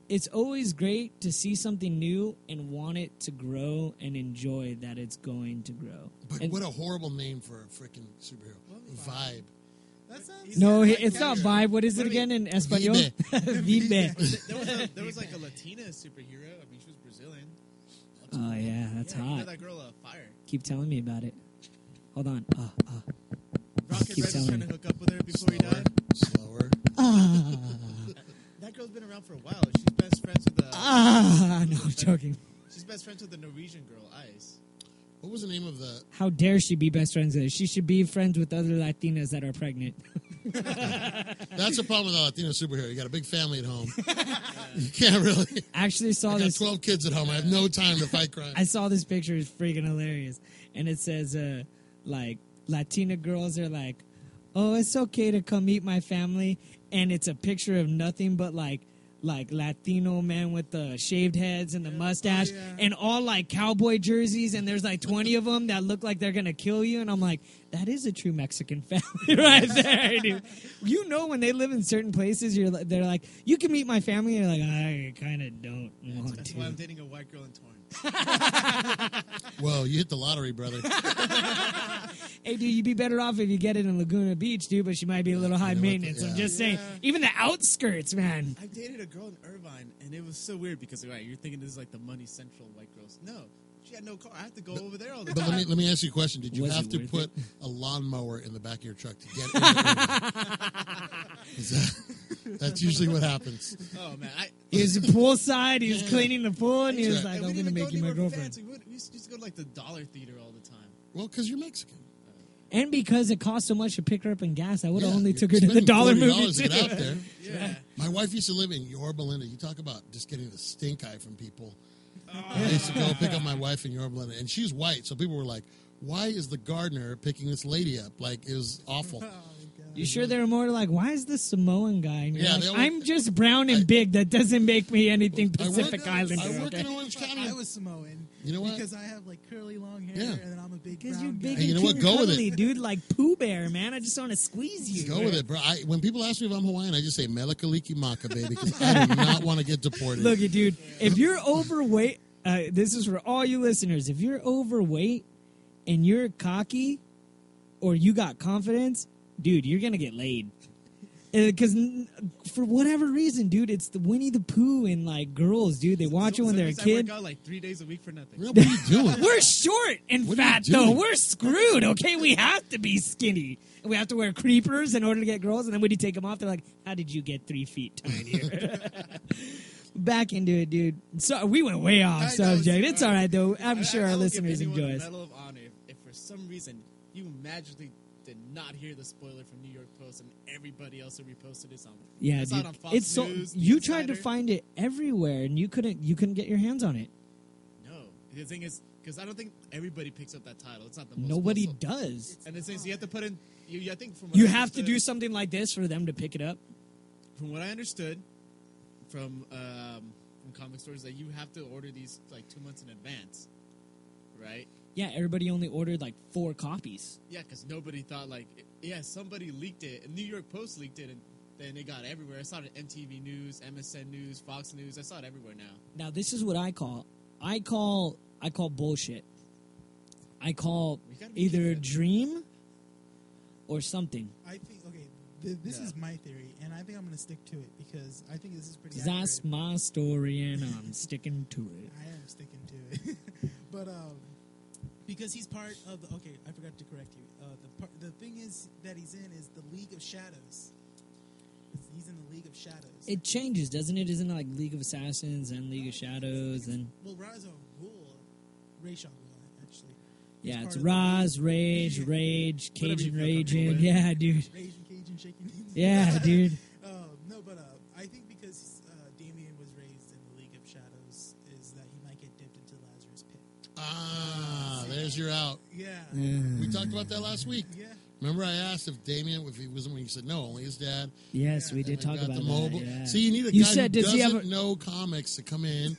it's always great to see something new and want it to grow and enjoy that it's going to grow. But And- what a horrible name for a freaking superhero. Vibe. That sounds No, it's not Vibe. What is it again in Espanol? Vibe. There was like a Latina superhero. I mean, she was Brazilian. Oh, yeah, that's You know hot. that girl, Fire. Keep telling me about it. Hold on. Rocket Keep Red was telling trying me. to hook up with her before he died. Slower. That girl's been around for a while. She's best friends with the. No, I'm joking. She's best friends with the Norwegian girl, Ice. What was the name of the? How dare she be best friends with her? She should be friends with other Latinas that are pregnant. That's the problem with a Latino superhero. You got a big family at home. You can't really. Actually saw I got this. 12 kids at home. I have no time to fight crime. I saw this picture. It's freaking hilarious. And it says, like, Latina girls are like, oh, it's okay to come meet my family. And it's a picture of nothing but, like Latino men with the shaved heads and the mustache and all, like, cowboy jerseys. And there's, like, 20 of them that look like they're going to kill you. And I'm like, that is a true Mexican family right there, dude. You know when they live in certain places, they're like, you can meet my family. And you're like, I kind of don't want That's to. why I'm dating a white girl in Torrance. Whoa, you hit the lottery, brother. Hey, dude, you'd be better off if you get it in Laguna Beach, dude, but she might be a little high You know what, maintenance. I'm yeah. just saying. Even the outskirts, man. I dated a girl in Irvine, and it was so weird because you're thinking this is like the money central white girls. No, she had no car. I have to go over there all the But time. let me ask you a question. Did you Was have it to worth put a lawnmower in the back of your truck to get in? That's usually what happens. Oh man, He was poolside, he was cleaning the pool, and he was Right. like, we I'm didn't going to even make you go my anywhere girlfriend. fancy. We used to go to like the dollar theater all the time. Well, because you're Mexican. And because it cost so much to pick her up in gas, I would have Yeah, only you're took her to the spending dollar $40 movie, to get too. out there. Yeah. My wife used to live in Yorba Linda. You talk about just getting the stink eye from people. I used to go pick up my wife in Yorba Linda, and she's white, so people were like, why is the gardener picking this lady up? Like, it was awful. You sure they were more like, why is this Samoan guy? And you're Yeah, like, they always- I'm just brown and big. That doesn't make me anything I work- Pacific Islander. I work okay? in Orange County. I was Samoan. You know what? Because I have like curly long hair, Yeah. and then I'm a big Because brown you're big guy. Hey, you and know what? cute Go and with it. cuddly, dude, like Pooh Bear, man. I just want to squeeze you. Go with it, bro. When people ask me if I'm Hawaiian, I just say Melikaliki Maka, baby, because I do not want to get deported. Look, dude, if you're overweight, this is for all you listeners. If you're overweight and you're cocky or you got confidence, dude, you're going to get laid. Because for whatever reason, dude, it's the Winnie the Pooh and like girls, dude. They watch it when they're a I kid. work out like 3 days a week for nothing. What are you doing? We're short and What are you fat, though. doing? We're screwed, okay? We have to be skinny. And we have to wear creepers in order to get girls. And then when you take them off, they're like, how did you get 3 feet tinier? Back into it, dude. So we went way off I know, subject. it's It's all right, though. I'm sure I our will listeners give anyone enjoy a us. Medal of Honor if for some reason you magically did not hear the spoiler from New York Post and everybody else who reposted it on. Yeah, I saw dude. it on Fox It's so News, The you tried to Insider. find it everywhere, and you couldn't get your hands on it. No, the thing is, because I don't think everybody picks up that title. It's not the most. Nobody muscle. does. And the thing is, you have to put in. I think from what You I have to do understood- something like this for them to pick it up. From what I understood, from comic stores, that you have to order these like 2 months in advance, right? Yeah, everybody only ordered like 4 copies. Yeah, because nobody thought somebody leaked it, and New York Post leaked it, and then it got everywhere. I saw it at MTV News, MSN News, Fox News. I saw it everywhere now. Now this is what I call bullshit. I call We gotta be either a good. dream or something. I think this Yeah. is my theory, and I think I'm going to stick to it because I think this is pretty. That's accurate. my story, and I'm sticking to it. I am sticking to it, but because he's part of the. Okay, I forgot to correct you. The thing is that he's in is the League of Shadows. He's in the League of Shadows. It changes, doesn't it? Isn't it like League of Assassins and League of Shadows and well, Ra's al Ghul, Ra's al Ghul, actually. yeah, part it's of the Raz, League. Rage, Whatever Cajun you feel Raging. comfortable with. Yeah, dude. Raging Cajun shaking. Yeah, dude. No, but I think because Damien was raised in the League of Shadows, is that he might get dipped into Lazarus Pit. There's your out. Yeah. We talked about that last week. Yeah. Remember, I asked if Damien, if he wasn't, when he said no, only his dad. Yes, we And did we talk got about the that. mobile. Yeah. See, you need a You guy said, who does he have doesn't a- know comics to come in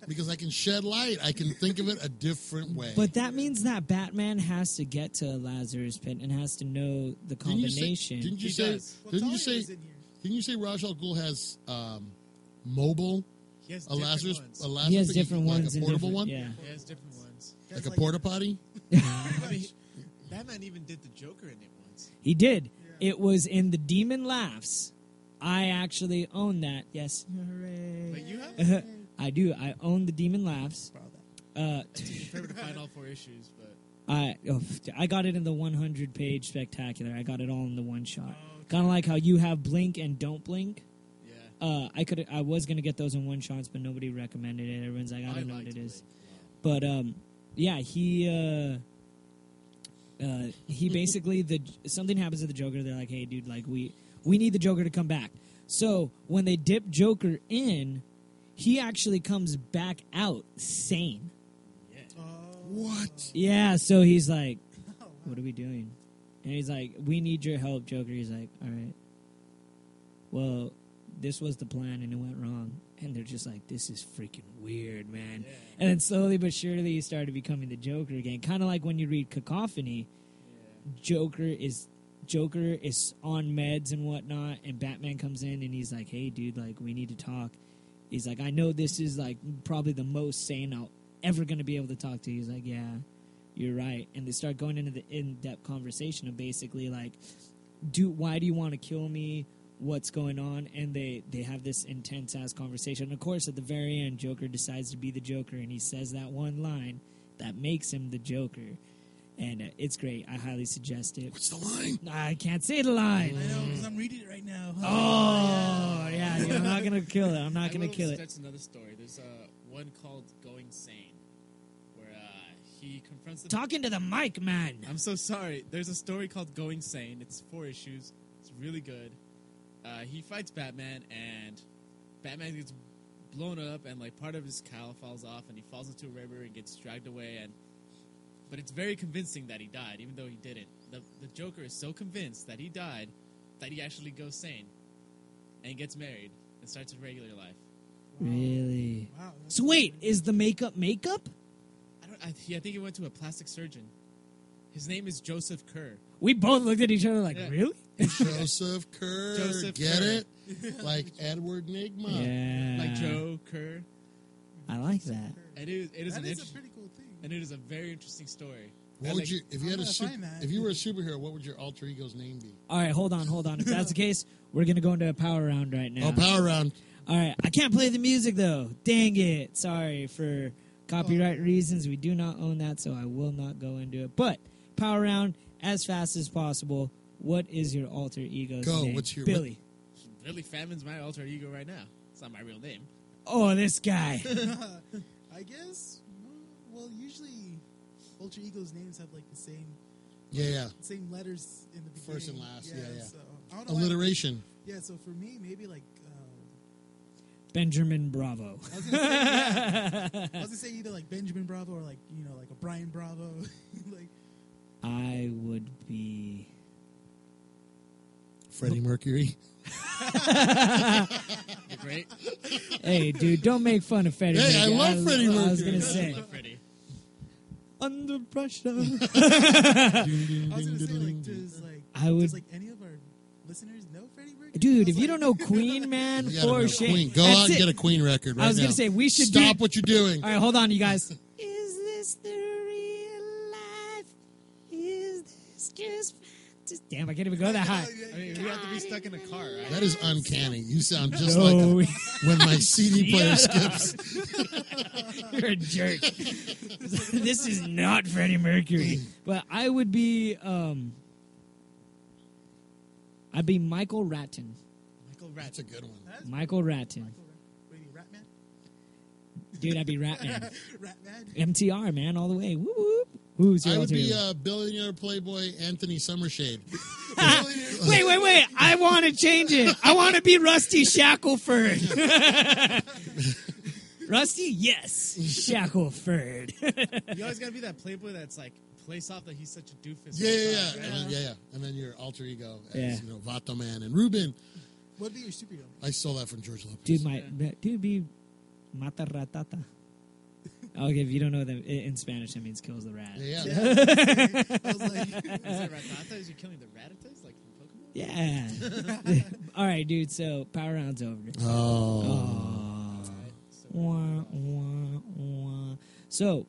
because I can shed light. I can think of it a different way. But that means that Batman has to get to Lazarus Pit and has to know the combination. Didn't you He say? does. Well, Didn't you Talia say? was in here. Didn't you say Ra's al Ghul has mobile? He has A different Lazarus. ones. A Lazarus He has pit, different like ones a in portable different, one, Yeah. He has different ones. like That's a porta potty. I mean, Batman even did the Joker in it once. He did. Yeah. It was in the Demon Laughs. I actually own that. Yes. Hooray. But you have I do. I own the Demon Laughs. Borrow that. fair to find all 4 issues, but I got it in the 100-page spectacular. I got it all in the one shot. Oh, Kind of like how you have Blink and Don't Blink. yeah. I was gonna get those in one shots, but nobody recommended it. Everyone's like, I don't know what liked it is. Blake. But yeah, he basically something happens to the Joker. They're like, hey, dude, like we need the Joker to come back. So when they dip Joker in, he actually comes back out sane. Oh, What? Yeah, so he's like, wow. what are we doing? And he's like, we need your help, Joker. He's like, all right. Well, this was the plan and it went wrong. And they're just like, this is freaking weird, man. Yeah. And then slowly but surely he started becoming the Joker again. Kind of like when you read Cacophony, Joker is on meds and whatnot, and Batman comes in and he's like, hey, dude, like, we need to talk. He's like, I know this is like probably the most sane I'll ever going to be able to talk to. He's like, yeah, you're right. And they start going into the in-depth conversation of basically like, why do you want to kill me? What's going on? And they have this intense ass conversation. And of course, at the very end, Joker decides to be the Joker, and he says that one line that makes him the Joker. And it's great. I highly suggest it. What's the line? I can't say the line. I know because I'm reading it right now. Oh, yeah. I'm not gonna kill it. I'm not I gonna will kill it. That's another story. There's one called Going Sane, where he confronts the. Talking to the mic, man. I'm so sorry. There's a story called Going Sane. It's 4 issues. It's really good. He fights Batman, and Batman gets blown up, and like part of his cowl falls off, and he falls into a river and gets dragged away. But it's very convincing that he died, even though he didn't. The Joker is so convinced that he died that he actually goes sane and gets married and starts a regular life. Really? Wow. So wait, is the makeup? I think he went to a plastic surgeon. His name is Joseph Kerr. We both looked at each other like, Yeah. really? Joseph Kerr. Joseph Get Kerr. it? Like Edward Nygma. Yeah. Like Joe Kerr. I like that. And it is That an is a interest- pretty cool thing. and it is a very interesting story. What would you if you had I'm a gonna find that. if you were a superhero? What would your alter ego's name be? All right, hold on. If that's the case, we're gonna go into a power round right now. Oh, power round. All right, I can't play the music though. Dang it! Sorry for copyright reasons. We do not own that, so I will not go into it. But power round as fast as possible. What is your alter ego's Go. name? What's your Billy? Billy Famine's my alter ego right now. It's not my real name. Oh, this guy. I guess. Well, usually alter egos' names have like the same letters in the beginning. First and last, yeah. So, I don't know why- Alliteration. Yeah, so for me, maybe like Benjamin Bravo. I was gonna say, yeah. I was gonna say either like Benjamin Bravo or like like a Brian Bravo. Like I would be. Freddie Mercury. You're great. Hey, dude, don't make fun of Freddie. Hey, I Mercury. love Freddie I was Mercury. gonna say. Freddie. Under pressure. I was gonna say like does like any of our listeners know Freddie Mercury? Dude, I was if you don't know Queen, man, You gotta for know shame. Queen. Go That's out and it. get a Queen record right now. I was gonna say we should stop do. what you're doing. All right, hold on, you guys. Is this the real life? Is this just? Damn, I can't even go that high. I mean, we have to be stuck in a car, right? That is uncanny. You sound just No. like when my CD player Shut up. skips. You're a jerk. This is not Freddie Mercury. But I would be I'd be Michael Ratton. Michael That's a Ratt. good one. Michael Ratton. Wait, Ratman? Dude, I'd be Ratman. Ratman? MTR, man, all the way. Woo whoop. Who's your I would alter be ego? billionaire playboy Anthony Summershade. Wait. I want to change it. I want to be Rusty Shackelford. Rusty? Yes. Shackelford. You always gotta be that playboy that's like plays off that he's such a doofus. Yeah. Right? Yeah. And then your alter ego as, Yeah. Vato Man and Ruben. What'd be your superhero? I stole that from George Lopez. Dude, be Mata Ratata. Okay, if you don't know that in Spanish, that means kills the rat. Yeah. I was like, Is it Ratata? Is you killing the Rattatas like from Pokemon? Yeah. All right, dude. So power round's over. Oh. Wah, wah, wah. So,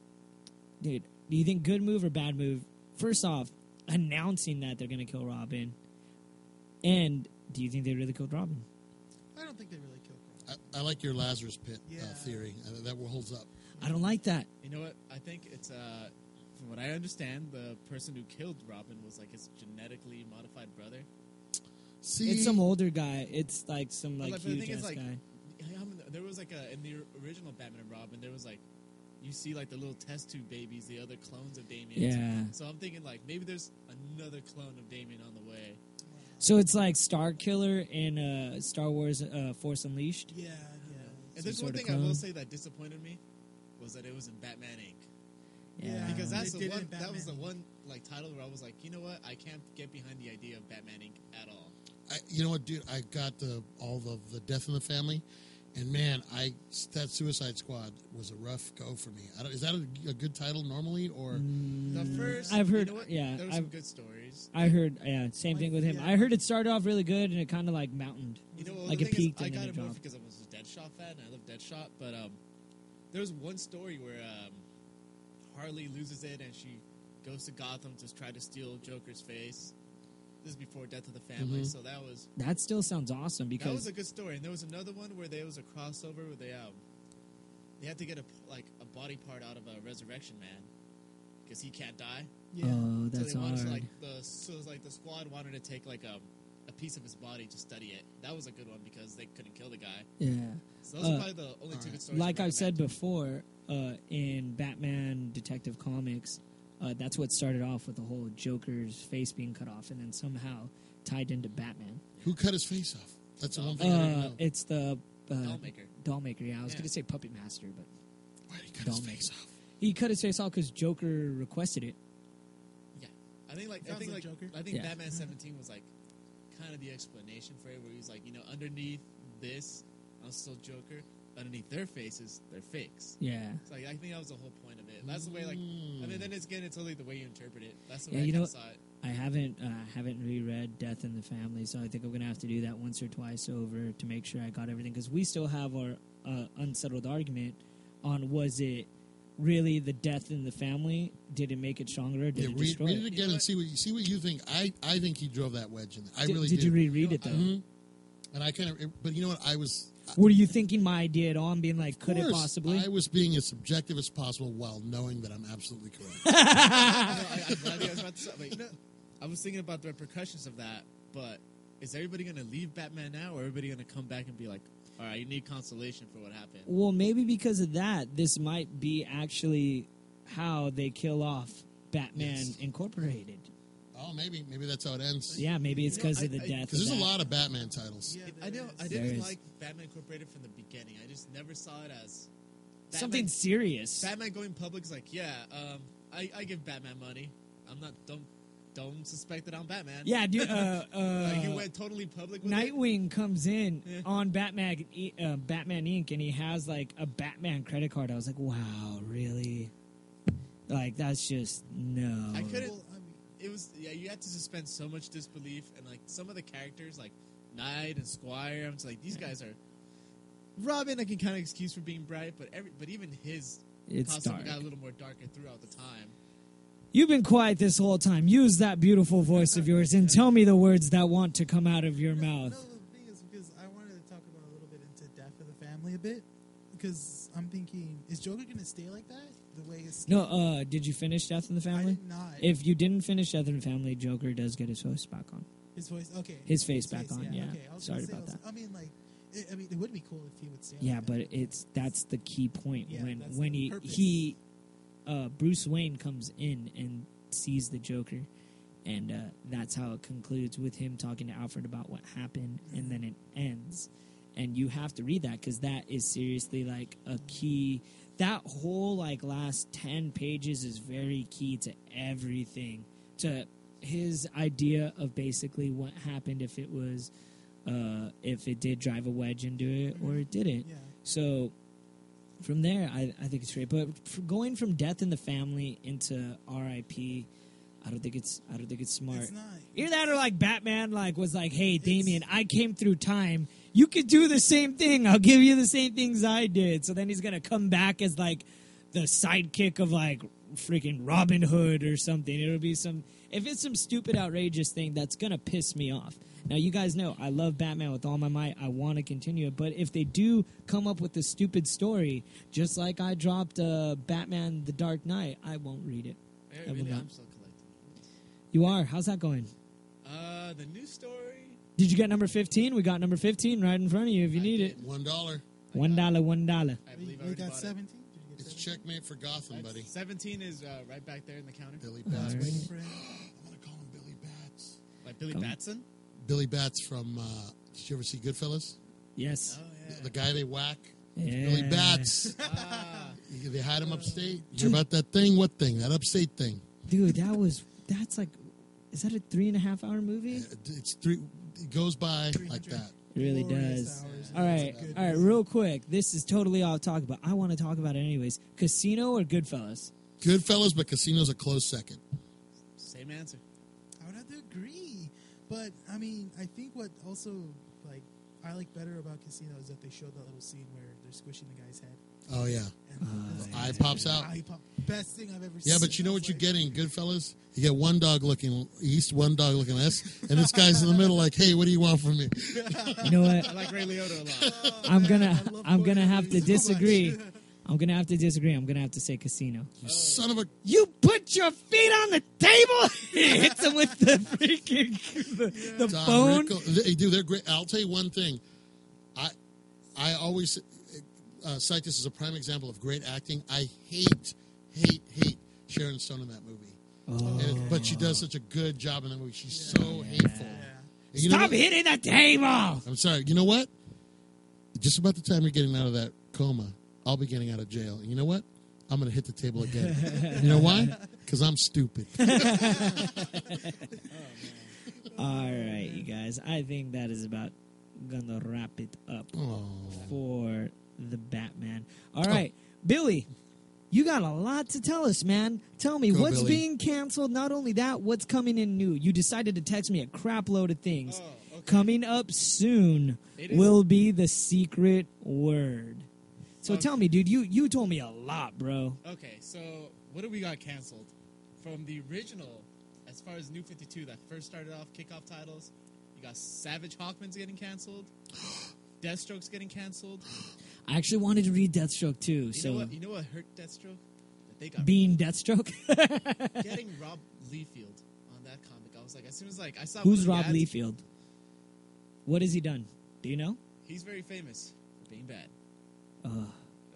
dude, do you think good move or bad move? First off, announcing that they're going to kill Robin, and do you think they really killed Robin? I don't think they really killed Robin. I like your Lazarus Pit Yeah. theory. That holds up. I don't like that. You know what? I think it's from what I understand, the person who killed Robin was like his genetically modified brother. See, It's some older guy. It's like some But, like but the huge thing is, ass like, guy. there was like in the original Batman and Robin, there was like you see like the little test tube babies, the other clones of Damien. Yeah. So I'm thinking like maybe there's another clone of Damien on the way. So it's like Star Killer in Star Wars Force Unleashed. Yeah. And there's Some one sort of thing I will clone. say that disappointed me was that it was in Batman Inc. Yeah. Because that's They the did it one. in That was the Batman. one like title where I was like, you know what? I can't get behind the idea of Batman Inc. at all. you know what, dude? I got all the Death in the Family, and man, that Suicide Squad was a rough go for me. Is that a good title normally, or The first, I've heard- you know what? yeah, there were some I've- good stories. I heard, same thing with him. Yeah. I heard it started off really good and it kind of like mountained. You know, Like the it thing peaked is, I and then got it it more dropped. because I was a Deadshot fan and I love Deadshot. But there was one story where Harley loses it and she goes to Gotham to try to steal Joker's face. This is before Death of the Family, so that was That still sounds awesome that was because a good story. And there was another one where there was a crossover where they had to get a body part out of a Resurrection Man because he can't die. Yeah. oh, that's so they wanted hard. to, like so it was like the squad wanted to take like a piece of his body to study it. That was a good one because they couldn't kill the guy. Yeah. So those are probably the only two good stories. Like from I've said Batman. before, in Batman Detective Comics, that's what started off with the whole Joker's face being cut off and then somehow tied into Batman. who cut his face off? That's the one thing I didn't know. It's the Dollmaker. Dollmaker, yeah. I was Yeah. going to say Puppet Master, but Why did he cut his Dollmaker. face off? he cut his face off because Joker requested it. Yeah, I think Sounds like Joker. I think Yeah. Batman 17 was like kind of the explanation for it, where he's like, underneath this, I'm still Joker. Underneath their faces, they're fakes. Yeah. So like, I think that was the whole point of it. That's the way, like, I mean, then it's totally the way you interpret it. That's the way Yeah, I you kinda know- saw it. I haven't reread Death in the Family, so I think I'm gonna have to do that once or twice over to make sure I got everything because we still have our unsettled argument on was it really the death in the family, did it make it stronger or did it destroy read it? it again and see what you think. I think he drove that wedge in there. I really did. did. You reread it, though? And I kind of, but you know what? Were you thinking my idea at all and being like, could it possibly? I was being as subjective as possible while knowing that I'm absolutely correct. I'm glad you guys brought this up. Like, I was thinking about the repercussions of that, but is everybody going to leave Batman now, or everybody going to come back and be like, all right, you need consolation for what happened? Well, maybe because of that, this might be actually how they kill off Batman Incorporated. Oh, maybe that's how it ends. Yeah, maybe it's because of the death. Because there's a lot of Batman titles. Yeah, I know. I There didn't is. like Batman Incorporated from the beginning. I just never saw it as Something serious. Batman going public is like, I give Batman money. I'm not. Don't suspect that I'm Batman. Yeah, dude. Like, he went totally public with it. Nightwing comes in on Batman Inc. and he has like a Batman credit card. I was like, wow, really? Like, that's just no. I couldn't. Well, I mean, It was you had to suspend so much disbelief, and like some of the characters like Knight and Squire, I'm just like, these guys are. Robin I can kind of excuse for being bright, but even his It's costume dark. got a little more darker throughout the time. You've been quiet this whole time. Use that beautiful voice of yours and tell me the words that want to come out of your mouth. No, the thing is because I wanted to talk about a little bit into Death of the Family a bit because I'm thinking, is Joker going to stay like that? The way his No, did you finish Death in the I Family? did not. If you didn't finish Death in the Family, Joker does get his voice back on. His voice, okay. His face back on, yeah. Okay. I was Sorry gonna say, about that. I mean, like, it would be cool if he would stay. Yeah, like but that. that's the key point Yeah, that's when the purpose. he Bruce Wayne comes in and sees the Joker, and that's how it concludes with him talking to Alfred about what happened, and then it ends. And you have to read that because that is seriously like a key. That whole like last 10 pages is very key to everything, to his idea of basically what happened if it was if it did drive a wedge into it or it didn't. Yeah. So from there, I think it's great. But for going from Death in the Family into R.I.P., I don't think it's smart. It's not. Either that or like Batman was like, hey, Damien, I came through time. You could do the same thing. I'll give you the same things I did. So then he's going to come back as like the sidekick of like freaking Robin Hood or something. It'll be if it's some stupid, outrageous thing, that's going to piss me off. Now, you guys know I love Batman with all my might. I want to continue it. But if they do come up with a stupid story, just like I dropped Batman The Dark Knight, I won't read it. I will not. I'm still collecting. You are? How's that going? The new story. Did you get number 15? We got number 15 right in front of you if you need it. $1. $1. I You believe I got already bought 17? it. Did you get It's 17? checkmate for Gotham, buddy. 17 is right back there in the counter. Billy Bats. Alright. Waiting for him. I'm going to call him Billy Bats. Like Billy Come. Batson. Billy Bats from, did you ever see Goodfellas? Yes. Oh yeah. The guy they whack? Yeah. Billy Bats. Ah, They had him upstate. You hear about that thing? What thing? That upstate thing. Dude, that's like, is that a 3.5 hour movie? It's three. It goes by like 300. that. It really Glorious does. hours. All right, It's a good all right, movie. real quick. This is totally off topic, but I want to talk about it anyways. Casino or Goodfellas? Goodfellas, but Casino's a close second. same answer. I would have to agree. But, I mean, I think what also, like, I like better about Casino is that they showed that little scene where they're squishing the guy's head. Oh yeah. And The eye pops out. Eye pop. Best thing I've ever seen. Yeah, but you know I what was you like, get in Goodfellas? You get one dog looking east, one dog looking west, and this guy's in the middle like, hey, what do you want from me? You know what? I like Ray Liotta a lot. oh, I'm man, gonna I love I'm gonna Corey have to Lewis so much. disagree. I'm gonna have to disagree. I'm gonna have to say Casino. You son of a... You put your feet on the table. He hits him with the freaking the Don phone. Rickles. They do. They're great. I'll tell you one thing. I always cite this as a prime example of great acting. I hate Sharon Stone in that movie. But she does such a good job in that movie. She's so hateful. Yeah. And you know Stop what? hitting the table. I'm sorry. You know what? Just about the time you're getting out of that coma, I'll be getting out of jail. And you know what? I'm going to hit the table again. You know why? Because I'm stupid. All right, you guys. I think that is about gonna wrap it up Oh. for the Batman. All right, Billy, you got a lot to tell us, man. Tell me, Go, what's Billy. being canceled? Not only that, what's coming in new? You decided to text me a crap load of things. Oh, okay. Coming up soon It is- will be the secret word. So tell me, dude, you told me a lot, bro. Okay, so what do we got canceled? From the original, as far as New 52 that first started off kickoff titles, you got Savage Hawkman's getting canceled, Deathstroke's getting canceled. I actually wanted to read Deathstroke too. You know what hurt Deathstroke? That they got Being Deathstroke. getting Rob Liefeld on that comic. I was like, as soon as like I saw Who's one Rob of the ads, Liefeld? What has he done? Do you know? He's very famous for being bad.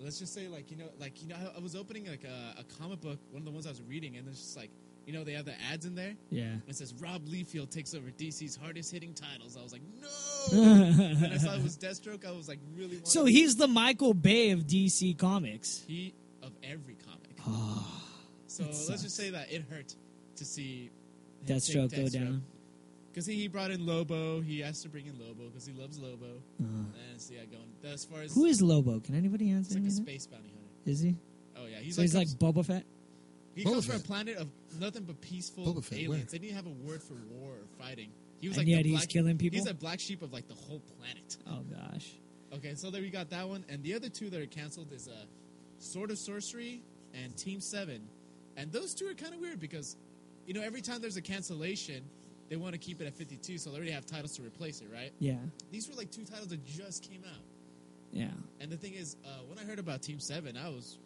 Let's just say, I was opening like a comic book, one of the ones I was reading, and it's just like, they have the ads in there. Yeah. It says Rob Liefeld takes over DC's hardest hitting titles. I was like, no. And I saw it was Deathstroke. I was like, really. So he's the Michael Bay of DC Comics. He of every comic. So let's just say that it hurt to see Deathstroke go down. Because he brought in Lobo. He has to bring in Lobo because he loves Lobo. And see that going. As far as who is Lobo? Can anybody answer? He's like me a space bounty hunter. Is he? Oh yeah, he's like Boba Fett. He Boba comes from a Fett. planet of nothing but peaceful Boba Fett, aliens. where? They didn't have a word for war or fighting. He was And like yet the he's black, killing people? He's a black sheep of like the whole planet. Oh gosh. Okay, so there we got that one, and the other two that are canceled is Sword of Sorcery and Team 7, and those two are kind of weird because, every time there's a cancellation, they want to keep it at 52, so they already have titles to replace it, right? Yeah. These were like two titles that just came out. Yeah. And the thing is, when I heard about Team 7, I was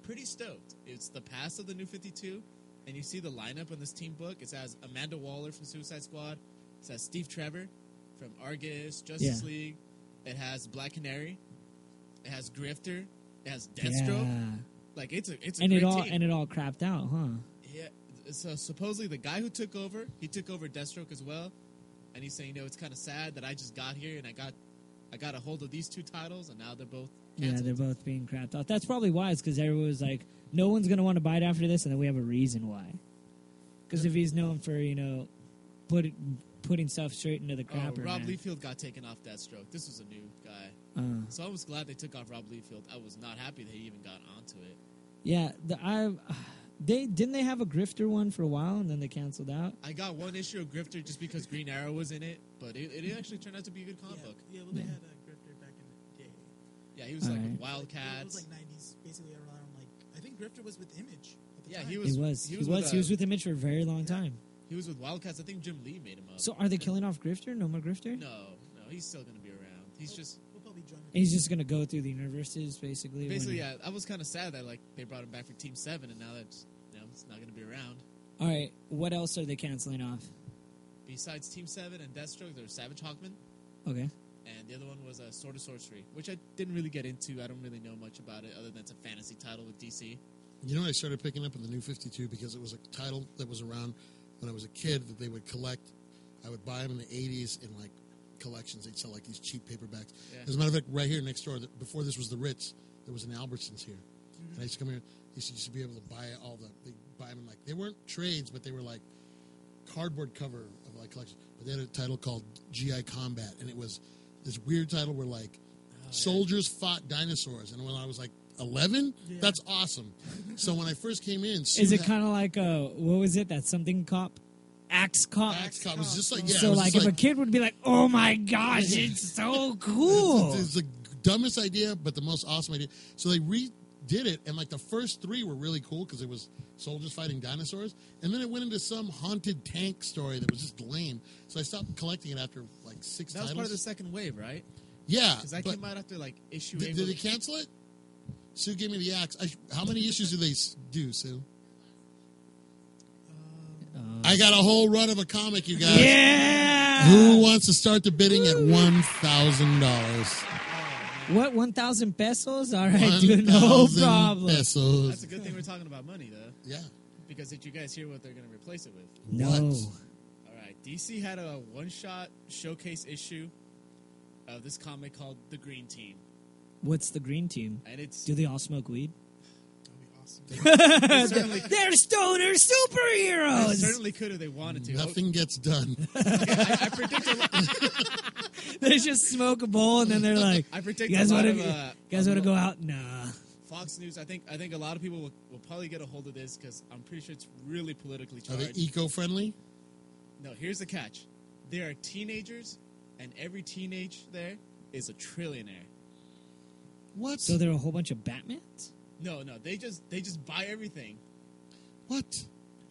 pretty stoked. It's the past of the New 52, and you see the lineup in this team book. It has Amanda Waller from Suicide Squad. It has Steve Trevor from Argus, Justice League. It has Black Canary. It has Grifter. It has Deathstroke. Yeah. Like, it's a And great it all team. and it all crapped out, huh? Yeah. So supposedly the guy who took over, he took over Deathstroke as well. And he's saying, it's kind of sad that I just got here and I got a hold of these two titles, and now they're both canceled. Yeah, they're both being crapped out. That's probably why. It's because everyone was like, no one's going to want to buy it after this, and then we have a reason why. Because if he's known for, putting stuff straight into the crapper, Rob man. Liefeld got taken off Deathstroke. This was a new guy. So I was glad they took off Rob Liefeld. I was not happy that he even got onto it. Yeah, didn't they have a Grifter one for a while, and then they canceled out? I got one issue of Grifter just because Green Arrow was in it, but it actually turned out to be a good comic book. Yeah, well, they had a Grifter back in the day. Yeah, he was like Alright. with It Wildcats. was like 90s, basically around I think Grifter was with Image at the Yeah, time. he He was with Image for a very long time. He was with Wildcats. I think Jim Lee made him up. So are they killing off Grifter? No more Grifter? No, he's still going to be around. He's just... We'll probably join He's just going to go through the universes, basically. Basically, yeah, I was kind of sad that they brought him back for Team 7, and now that's it's not going to be around. All right, what else are they canceling off? Besides Team 7 and Deathstroke, there's Savage Hawkman, Okay. and the other one was Sword of Sorcery, which I didn't really get into. I don't really know much about it, other than it's a fantasy title with DC. You know what I started picking up in the New 52 because it was a title that was around when I was a kid that they would collect. I would buy them in the 80s in like collections. They'd sell like these cheap paperbacks. Yeah. As a matter of fact, right here next door, before this was the Ritz, there was an Albertsons here. And I used to come here. Used to be able to buy they buy them in like, they weren't trades, but they were like cardboard cover of like collections. But they had a title called GI Combat, and it was this weird title where like soldiers fought dinosaurs. And when I was like 11, that's awesome. So when I first came in, Is it kind of like, what was it, that something cop? Axe Cop? Axe Cop. It was just like, yeah. So it was like, just if a kid would be like, oh my gosh, it's so cool. It's the dumbest idea, but the most awesome idea. So they redid it, and like the first three were really cool because it was soldiers fighting dinosaurs, and then it went into some haunted tank story that was just lame. So I stopped collecting it after like 6 That was titles. part of the second wave, right? Yeah, Because that but came out after like issue did 8. they cancel it? Sue gave me the axe. How many issues do they do, Sue? I got a whole run of a comic, you guys. Yeah! Who wants to start the bidding at $1,000? What, 1,000 pesos? All right, dude, no 1,000 problem. pesos. That's a good thing we're talking about money, though. Yeah. Because did you guys hear what they're going to replace it with? No. What? All right, DC had a one-shot showcase issue of this comic called The Green Team. What's the green team? And it's... Do they all smoke weed? That'd be awesome. They're stoner They superheroes! certainly could if they wanted to. Nothing gets done. I predict a lot. They just smoke a bowl and then they're like, I predict you guys a lot want of... to go out? Nah. Fox News, I think a lot of people will probably get a hold of this because I'm pretty sure it's really politically Are they charged. eco-friendly? No, here's the catch. There are teenagers, and every teenage there is a trillionaire. What? So there are a whole bunch of Batmans? No, they just buy everything. What?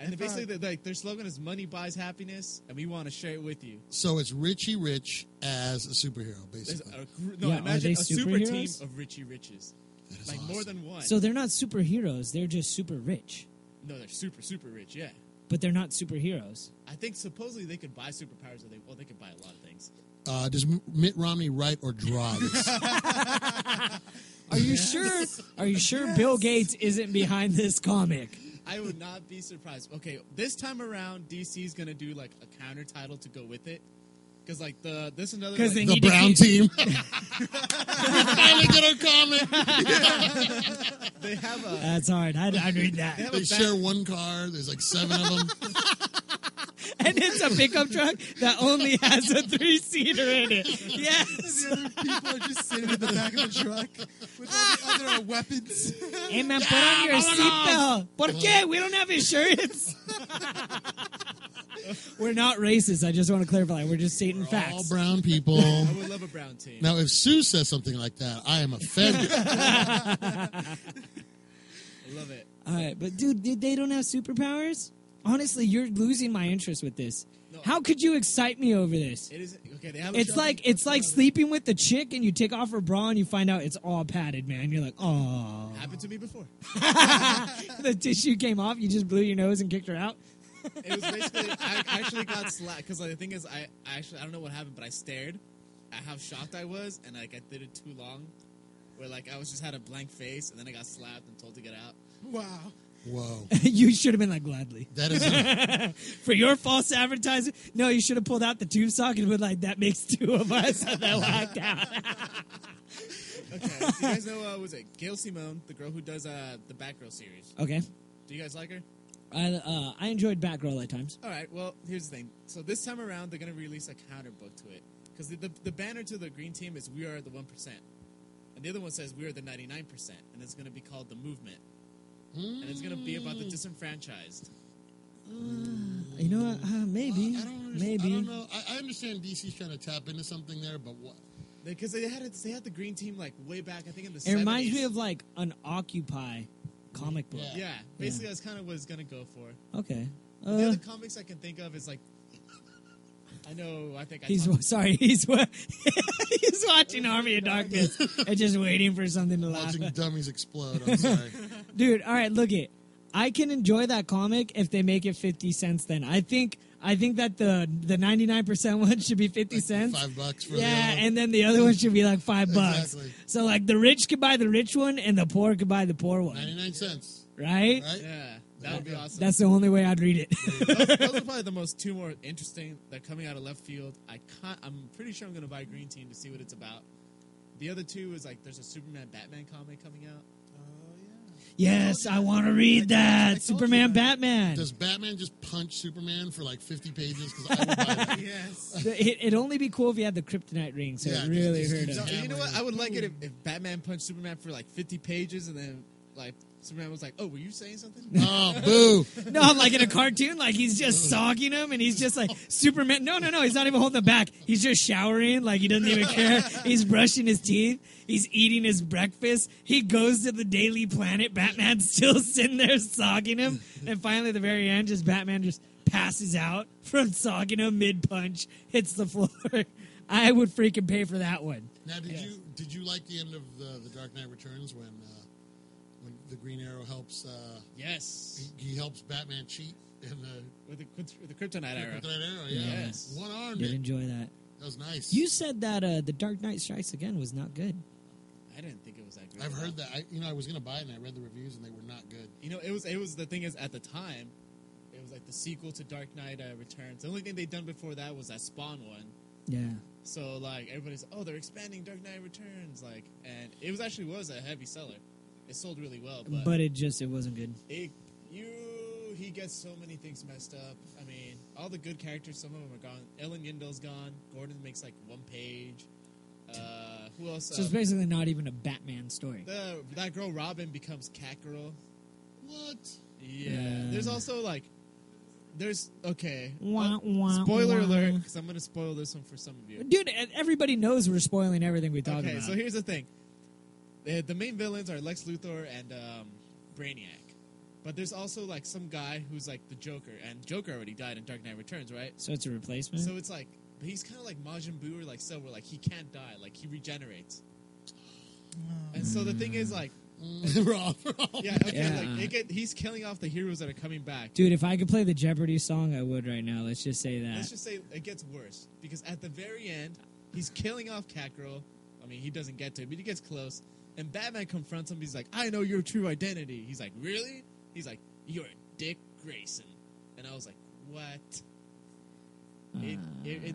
And basically, their slogan is "Money buys happiness," and we want to share it with you. So it's Richie Rich as a superhero, There's basically. Yeah, are imagine they a super team superheroes? of Richie Riches, That is like awesome. more than one. So they're not superheroes. They're just super rich. No, they're super rich. Yeah, But they're not superheroes. I think supposedly they could buy superpowers, or they could buy a lot of things. Does Mitt Romney write or draw this? Are you sure? Are you sure Bill Gates isn't behind this comic? I would not be surprised. Okay, this time around, DC's gonna do like a counter title to go with it, because like this another 'Cause like, they The need to Brown keep- team. We finally get our comic. they have a That's hard. I'd read that. have They a share one car. There's like 7 of them. And it's a pickup truck that only has a 3-seater in it. Yes. The other people are just sitting in the back of the truck with all the other weapons. Hey, man, put on your seatbelt. ¿Por qué? We don't have insurance. We're not racist. I just want to clarify. We're just stating All facts. brown people. I would love a brown team. Now, if Sue says something like that, I am offended. I love it. All right, but dude, they don't have superpowers? Honestly, you're losing my interest with this. No. How could you excite me over this? It is okay. They have. It's like sleeping with the chick and you take off her bra and you find out it's all padded, man. You're like, oh. Happened to me before. The tissue came off. You just blew your nose and kicked her out. It was basically I actually got slapped because like, the thing is I don't know what happened, but I stared at how shocked I was, and like I did it too long, where like I was just had a blank face, and then I got slapped and told to get out. Wow. Whoa. You should have been like, gladly. That is For your false advertising, no, you should have pulled out the tube socket and been like, that makes 2 of us. And then walked out. Okay, do you guys know was it Gail Simone, the girl who does the Batgirl series? Okay. Do you guys like her? I enjoyed Batgirl at times. All right. Well, here's the thing. So this time around, they're gonna release a counter book to it because the banner to the green team is "We are the 1%," and the other one says "We are the 99%," and it's gonna be called the Movement, and it's gonna be about the disenfranchised. You know what? Maybe. I don't understand. Maybe. I don't know. I understand DC's trying to tap into something there, but what? Because they had the green team like way back, I think in the 70s. It reminds me of like an Occupy comic book. Yeah. Yeah, basically that's kind of what it's gonna go for. Okay. The other comics I can think of is like, I think He's talked- sorry. He's he's watching Army of Darkness and just waiting for something to laugh Watching at. dummies explode. I'm sorry. Dude, all right, look it. I can enjoy that comic if they make it 50 cents. Then I think that the 99% one should be 50 cents. $5 for Yeah, the other one. and then the other one should be like $5. Exactly. So like the rich could buy the rich one and the poor could buy the poor one. 99 cents. Right? Right? Yeah, that would be awesome. That's the only way I'd read it. Those are probably the most 2 more interesting. They're coming out of left field. I'm pretty sure I'm gonna buy Green Team to see what it's about. The other 2 is like there's a Superman Batman comic coming out. Yes, I want to read that. Superman, Batman. Does Batman just punch Superman for like 50 pages? Because I would buy that. Yes. It'd only be cool if you had the kryptonite ring, so Yeah, it really just- hurt just- him. You know what? I would like it if Batman punched Superman for like 50 pages and then like Superman was like, "Oh, were you saying something?" Oh, boo. No, like in a cartoon, like he's just sogging him, and he's just like Superman. No, he's not even holding him back. He's just showering, like he doesn't even care. He's brushing his teeth. He's eating his breakfast. He goes to the Daily Planet. Batman's still sitting there sogging him, and finally, at the very end, Batman just passes out from sogging him mid punch, hits the floor. I would freaking pay for that one. Now, did you like the end of the Dark Knight Returns when the Green Arrow helps? Yes. He helps Batman cheat in the With the Kryptonite arrow. Kryptonite Arrow. Yeah, Yes. one arm. Did enjoy that. That was nice. You said that the Dark Knight Strikes Again was not good. I didn't think it was that good. I've heard that. I was going to buy it, and I read the reviews, and they were not good. You know, it was the thing is at the time, it was like the sequel to Dark Knight Returns. The only thing they'd done before that was that Spawn one. Yeah. So like everybody's, oh, they're expanding Dark Knight Returns, like, and it was a heavy seller. It sold really well, But it wasn't good. He gets so many things messed up. I mean, all the good characters, some of them are gone. Ellen Yindle's gone. Gordon makes like 1 page. Who else? So it's basically not even a Batman story. That girl Robin becomes Catgirl. What? Yeah. There's also like, okay. Wah, wah, Spoiler wah. alert, because I'm going to spoil this one for some of you. Dude, everybody knows we're spoiling everything we talk Okay, about. so here's the thing. The main villains are Lex Luthor and Brainiac. But there's also like some guy who's like the Joker, and Joker already died in Dark Knight Returns, right? So it's a replacement? So it's like he's kind of like Majin Buu or like Silver, like he can't die, like he regenerates. And so the thing is like, Wrong. yeah, okay, Yeah. like he's killing off the heroes that are coming back. Dude, if I could play the Jeopardy song, I would right now. Let's just say that. Let's just say it gets worse because at the very end, he's killing off Catgirl. I mean, he doesn't get to it, but he gets close. And Batman confronts him. He's like, "I know your true identity." He's like, "Really?" He's like, "You're Dick Grayson." And I was like, "What?"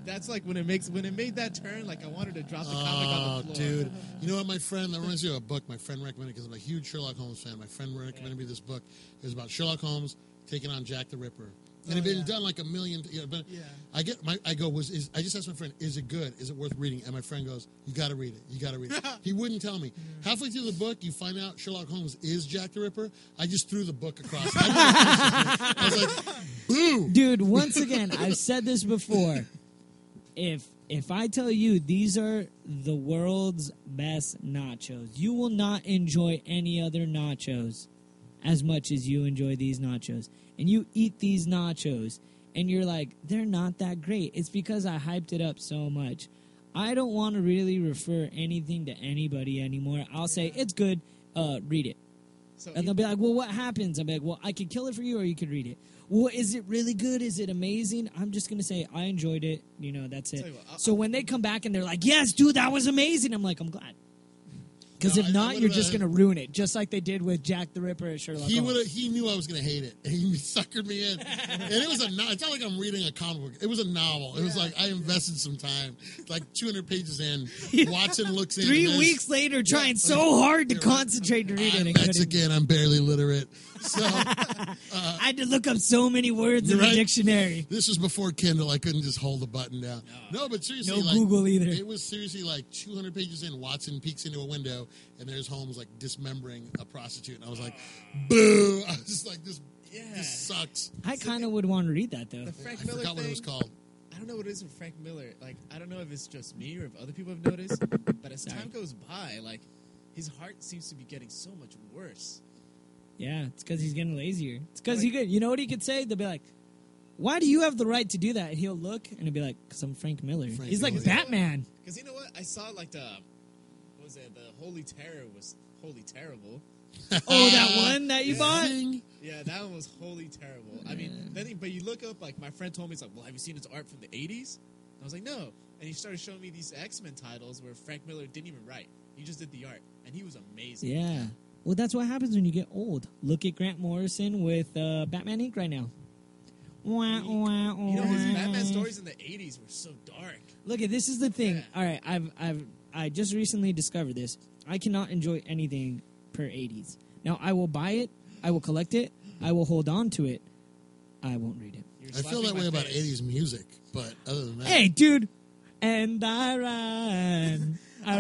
That's like when it made that turn. Like I wanted to drop the comic on the floor. Dude. You know what, my friend, that reminds me of a book my friend recommended because I'm a huge Sherlock Holmes fan. My friend recommended me this book. It was about Sherlock Holmes taking on Jack the Ripper. And it had been done like a million. But I just asked my friend, "Is it good? Is it worth reading?" And my friend goes, "You got to read it. You got to read it." He wouldn't tell me. Halfway through the book, you find out Sherlock Holmes is Jack the Ripper. I just threw the book across. I was like, "Boo!" Dude, once again, I've said this before. If I tell you these are the world's best nachos, you will not enjoy any other nachos as much as you enjoy these nachos. And you eat these nachos, and you're like, they're not that great. It's because I hyped it up so much. I don't want to really refer anything to anybody anymore. I'll say, it's good, read it. So And they'll be like, well, what happens? I'll be like, well, I could kill it for you, or you could read it. Well, is it really good? Is it amazing? I'm just going to say, I enjoyed it. You know, that's it. Tell you what, So when they come back and they're like, yes, dude, that was amazing, I'm like, I'm glad. Because No, if I not, would've, you're just going to ruin it, just like they did with Jack the Ripper and Sherlock Holmes. He knew I was going to hate it. And he suckered me in. And it was it's not like I'm reading a comic book. It was a novel. It was like I invested some time. Like 200 pages in. Watson looks in. 3 and there's- weeks later, trying so hard to concentrate to read it. I'm and couldn't. Mexican. I'm barely literate. So I had to look up so many words in the Right? dictionary. this was before Kindle. I couldn't just hold the button down. No, but seriously, No like, Google either. It was seriously like 200 pages in. Watson peeks into a window, and there's Holmes like dismembering a prostitute, and I was like, "Boo!" I was just like, "This sucks." I kind of would want to read that, though. the Frank I Miller forgot thing, what it was called. I don't know what it is with Frank Miller. Like, I don't know if it's just me or if other people have noticed, but as time goes by, like, his heart seems to be getting so much worse. Yeah, it's because he's getting lazier. It's because he could. You know what he could say? They'll be like, "Why do you have the right to do that?" And he'll look and he'll be like, "Because I'm Frank Miller." Frank He's like Miller. Batman. Because you know what? I saw, like, the Holy Terror was wholly terrible. Oh, that one that you bought? Zing. Yeah, that one was wholly terrible. I mean, but you look up, like, my friend told me, he's like, well, have you seen his art from the 80s? And I was like, no. And he started showing me these X-Men titles where Frank Miller didn't even write. He just did the art. And he was amazing. Yeah. Well, that's what happens when you get old. Look at Grant Morrison with Batman Inc. right now. Wah, wah, You know, his wah. Batman stories in the 80s were so dark. Look at this is the thing. Yeah. All right, I just recently discovered this. I cannot enjoy anything per 80s. Now I will buy it, I will collect it, I will hold on to it. I won't read it. You're I feel slapping that my way about face. 80s music, but other than that, Hey, dude. And I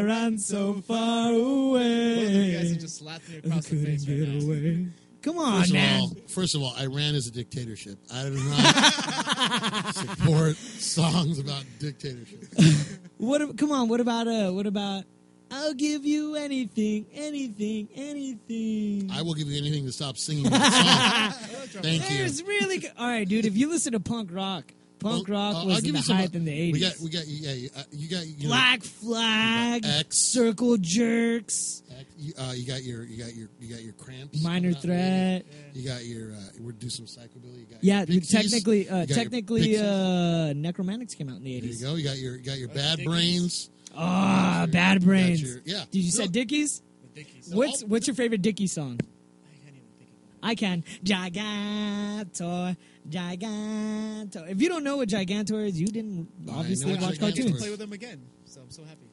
ran so far away. Both of you guys have just slapped me across the face right now. away. Come on, man. First of all, Iran is a dictatorship. I do not support songs about dictatorship. Come on. What about? I'll give you anything. I will give you anything to stop singing that song. Thank you. There's really good. All right, dude. If you listen to punk rock I'll was give the you some- hype in the 80s. We got you know, Black Flag, X. Circle Jerks, you got your cramps. Minor coming out Threat. later. You got your we're do some psychobilly. You got Yeah, your Pixies. technically, You got your technically, Pixies. Necromantics came out in the There you 80s. go. You got your Bad Dickies. Brains. Ah, You Bad got Brains. yeah. Did you No, say Dickies? The Dickies. What's your favorite Dickie song? I can't even think of one. I can. Gigantor. If you don't know what Gigantor is, you didn't obviously know what watch Gigantor I get to cartoons. play with them again, so I'm so happy.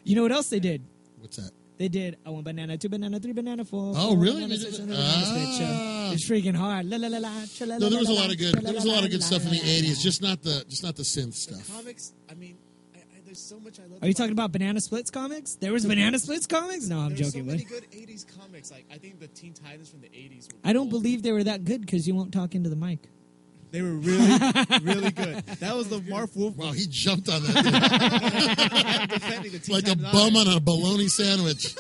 You know what else they did? What's that? They did 1 banana, 2 banana, 3 banana, 4. Oh, four really? banana, They did 6 that? banana, banana, Ah. It's freaking hard. La la la la. No, there was a lot of good. There was a lot of good stuff in the '80s. Just not the synth The stuff. comics, I mean, there's so much I love. Are you talking about Banana Splits comics? There was Banana Splits comics? No, I'm There's joking. so many But good 80s comics. Like, I think the Teen Titans from the 80s were I don't gold. believe they were that good because you won't talk into the mic. They were really, really good. That was the Marv Wolf Wow, he jumped on that defending the Teen like a Titans bum honor. on a bologna sandwich.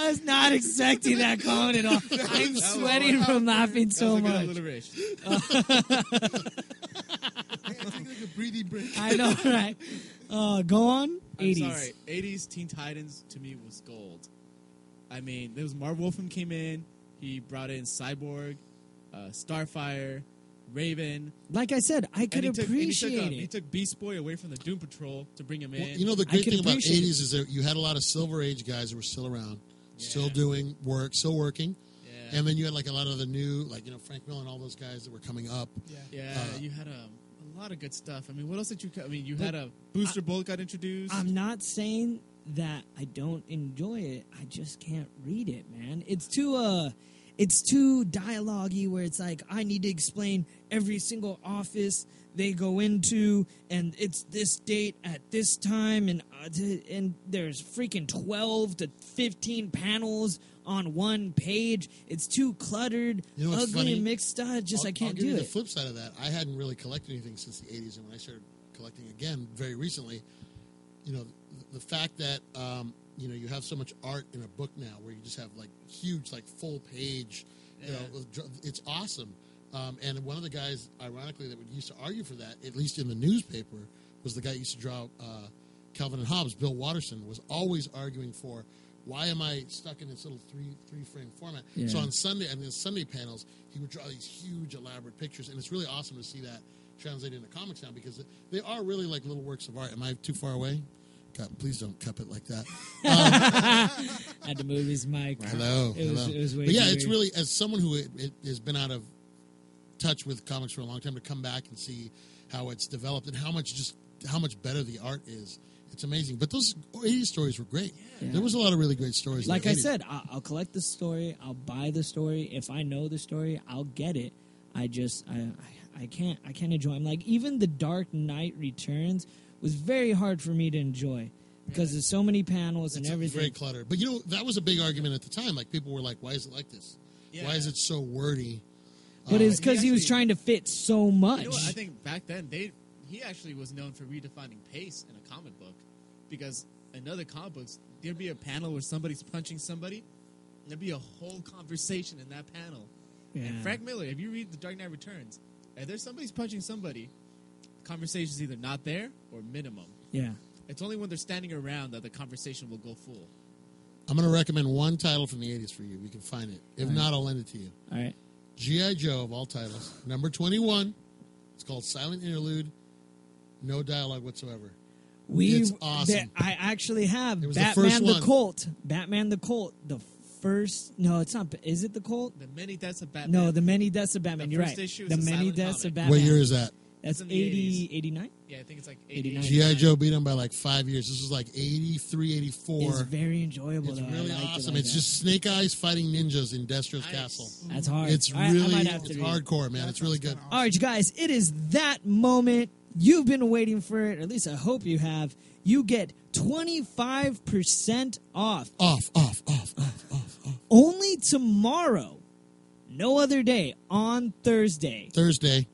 I was not expecting that comment at all. I'm sweating from laughing so much. alliteration. It's like a breathing break. I know, right? Go on. I'm 80s. sorry. 80s Teen Titans to me was gold. I mean, there was Marv Wolfman came in. He brought in Cyborg, Starfire, Raven. Like I said, I could appreciate He it. took Beast Boy away from the Doom Patrol to bring him in. Well, you know, the great can thing about appreciate 80s is that you had a lot of Silver Age guys who were still around, still doing work, still working. Yeah. And then you had like a lot of the new, like, you know, Frank Miller and all those guys that were coming up. Yeah, you had a lot of good stuff. I mean, what else did you? I mean, you had a Booster Bolt got introduced. I'm not saying that I don't enjoy it. I just can't read it, man. It's too dialogue-y where it's like I need to explain every single office they go into, and it's this date at this time, and there's freaking 12 to 15 panels on one page. It's too cluttered, You know what's ugly, funny? and mixed up. Just I I'll can't give do you it. the flip side of that. I hadn't really collected anything since the 80s, and when I started collecting again very recently, you know, the fact that you know, you have so much art in a book now where you just have like huge, like full page, you know, it's awesome. And one of the guys, ironically, that would used to argue for that, at least in the newspaper, was the guy who used to draw Calvin and Hobbes. Bill Watterson was always arguing for, why am I stuck in this little three frame format? Yeah. So on Sunday, and the Sunday panels, he would draw these huge, elaborate pictures, and it's really awesome to see that translated into comics now because they are really like little works of art. Am I too far away? God, please don't cup it like that. Had to move his mic. Hello. It was way But yeah, too it's weird. really, as someone who has been out of touch with comics for a long time, to come back and see how it's developed and how much better the art is. It's amazing. But those 80s stories were great. Yeah. There was a lot of really great stories. Like in I the 80s. said, I'll collect the story. I'll buy the story. If I know the story, I'll get it. I can't enjoy. I'm like, even The Dark Knight Returns was very hard for me to enjoy because there's so many panels and It's everything. very cluttered. But you know, that was a big argument at the time. Like, people were like, why is it like this? Yeah. Why is it so wordy? But it's because he was actually- trying to fit so much. You know what? I think back then he actually was known for redefining pace in a comic book, because in other comic books there'd be a panel where somebody's punching somebody, and there'd be a whole conversation in that panel. Yeah. And Frank Miller, if you read The Dark Knight Returns, if there's somebody's punching somebody, the conversation's either not there or minimum. Yeah. It's only when they're standing around that the conversation will go full. I'm going to recommend one title from the 80s for you. We can find it. If not, I'll lend it to you. All right. G.I. Joe, of all titles, number 21. It's called Silent Interlude. No dialogue whatsoever. It's awesome. I actually have It was the Batman first the one. Colt. Batman the Colt. The first. No, it's not. Is it the Colt? The Many Deaths of Batman. No, the Many Deaths of Batman. The You're first right. issue is The a Many silent Deaths comic. of Batman. What year is that? That's It's in the 80, 89? Yeah, I think it's like 89. 88. G.I. Joe beat him by like 5 years. This was like 83, 84. It's very enjoyable, It's though. I really liked it awesome. like It's that. just Snake Eyes fighting ninjas in Destro's Nice. castle. That's hard. It's I really might have to it's read it. hardcore, man. It's really good. All right, you guys, it is that moment. You've been waiting for it, or at least I hope you have. You get 25% off Off. only tomorrow. No other day, on Thursday. Thursday.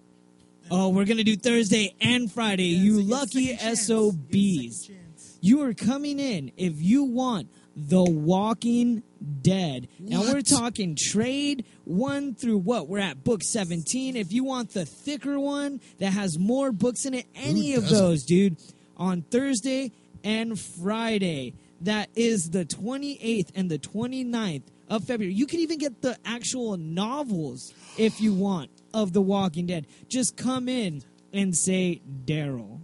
Oh, we're going to do Thursday and Friday. You It's a lucky second chance. SOBs. It's a second chance. You are coming in if you want The Walking Dead. Now, we're talking trade 1 through what? We're at book 17. If you want the thicker one that has more books in it, any of doesn't? those, dude, on Thursday and Friday. That is the 28th and the 29th of February. You can even get the actual novels if you want of The Walking Dead. Just come in and say Daryl.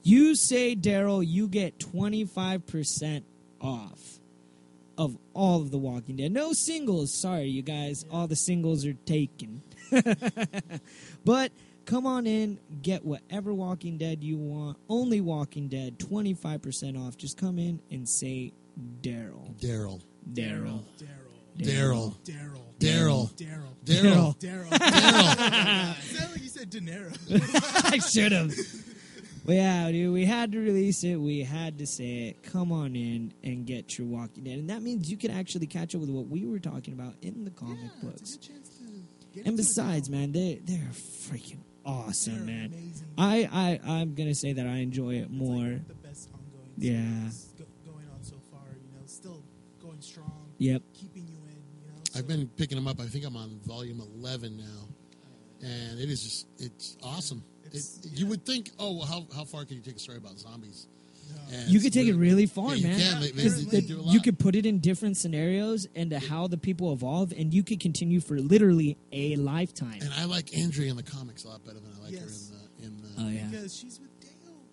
You say Daryl, you get 25% off of all of The Walking Dead. No singles. Sorry, you guys. All the singles are taken. But come on in, get whatever Walking Dead you want. Only Walking Dead, 25% off. Just come in and say Daryl. Daryl. Daryl. Daryl. Daryl. Daryl. Daryl. Daryl. Daryl. Daryl. It sounded like you said dinero. I should have. But yeah, dude, we had to release it. We had to say it. Come on in and get your Walking Dead. And that means you can actually catch up with what we were talking about in the comic books. It's a good chance to get And into it besides, now. man, they're freaking awesome, They're man. amazing. I'm going to say that I enjoy it It's more. like the best ongoing Yeah. series going on so far. You know, still going strong. Yep. keeping you in. I've been picking them up. I think I'm on volume 11 now, and it is it's awesome. You would think, oh, well, how far can you take a story about zombies? And You could take it really far, yeah, man. You can. Because They do a lot. you could put it in different scenarios and how the people evolve, and you could continue for literally a lifetime. And I like Andrea in the comics a lot better than I like Yes. her in the Oh yeah, Because she's with Dale.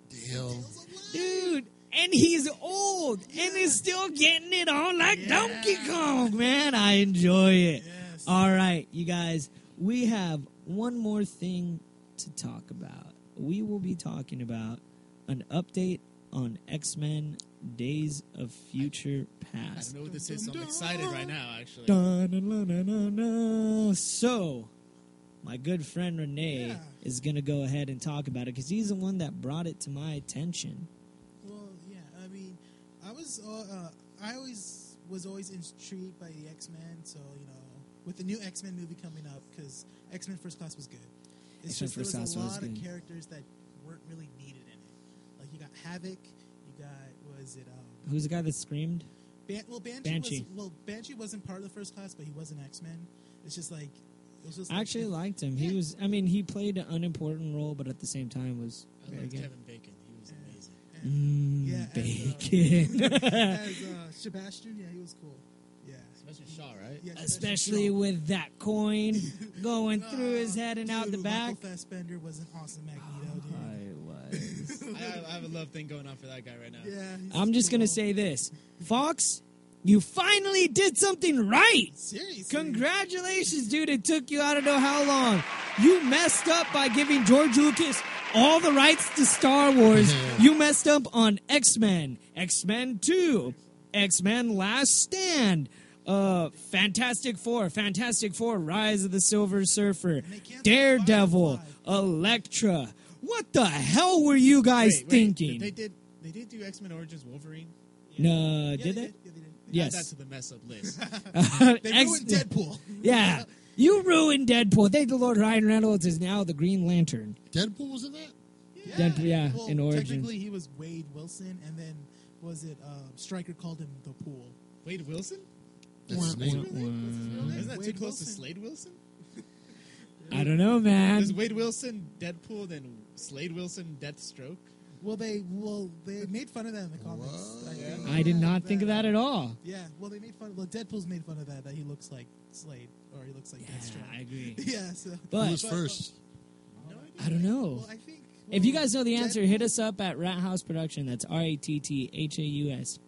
Dale. Dale's alive. dude. And he's old and is still getting it on like Donkey Kong, man. I enjoy it. Yes. All right, you guys, we have one more thing to talk about. We will be talking about an update on X-Men Days of Future I Past. don't know what this is, so I'm excited right now, actually. So, my good friend Rene Yeah. is going to go ahead and talk about it because he's the one that brought it to my attention. Well, yeah. I mean, I always was intrigued by the X-Men. So with the new X-Men movie coming up, because X-Men First Class was good. It's X-Men just there First was a Class was lot of good. characters that weren't really needed in it. Like you got Havoc, you got Who's the guy that screamed? Banshee. Banshee wasn't part of the First Class, but he was an X-Men. It's just like it was just. I actually liked him. Yeah. He was. I mean, he played an unimportant role, but at the same time was I very like good. Kevin Bacon. He was amazing. Yeah, Bacon. as Sebastian, yeah, he was cool. Yeah, Sebastian Shaw, right? yeah Especially Sebastian with that coin going Shaw. through his head and out Dude, the back. Michael Fassbender was an awesome Magneto, dude. I was. I have a love thing going on for that guy right now. Yeah, he's I'm just cool. gonna say this, Fox. You finally did something right. Seriously, Congratulations, dude. It took you I don't know how long. You messed up by giving George Lucas all the rights to Star Wars. You messed up on X-Men, X-Men 2, X-Men Last Stand, Fantastic Four, Rise of the Silver Surfer, they canceled Daredevil, Firefly. Elektra. What the hell were you guys Wait, thinking? They did do X-Men Origins Wolverine? No, Yeah, did they? Yeah, they did. Yes. Add that to the mess up list. They ruined Deadpool. Yeah. You ruined Deadpool. Thank the Lord Ryan Reynolds is now the Green Lantern. Deadpool was in that? Deadpool, yeah, Well, in Origins. technically, he was Wade Wilson, and then Stryker called him the Pool. Wade Wilson? That's his name. Isn't that too Wade close to Wilson. Slade Wilson? I don't know, man. Is Wade Wilson Deadpool, then Slade Wilson Deathstroke? Well, they made fun of that in the comics. What? think. I did not think of that at all. Yeah, well, they made fun. Well, Deadpool's made fun of that he looks like Slade or he looks like Deathstroke. I agree. Yeah, so Who But was first? I don't know. well, I think. If you guys know the answer, hit Deadpool- us up at Rat House Production. That's RATTHAUSPRODUCTIONS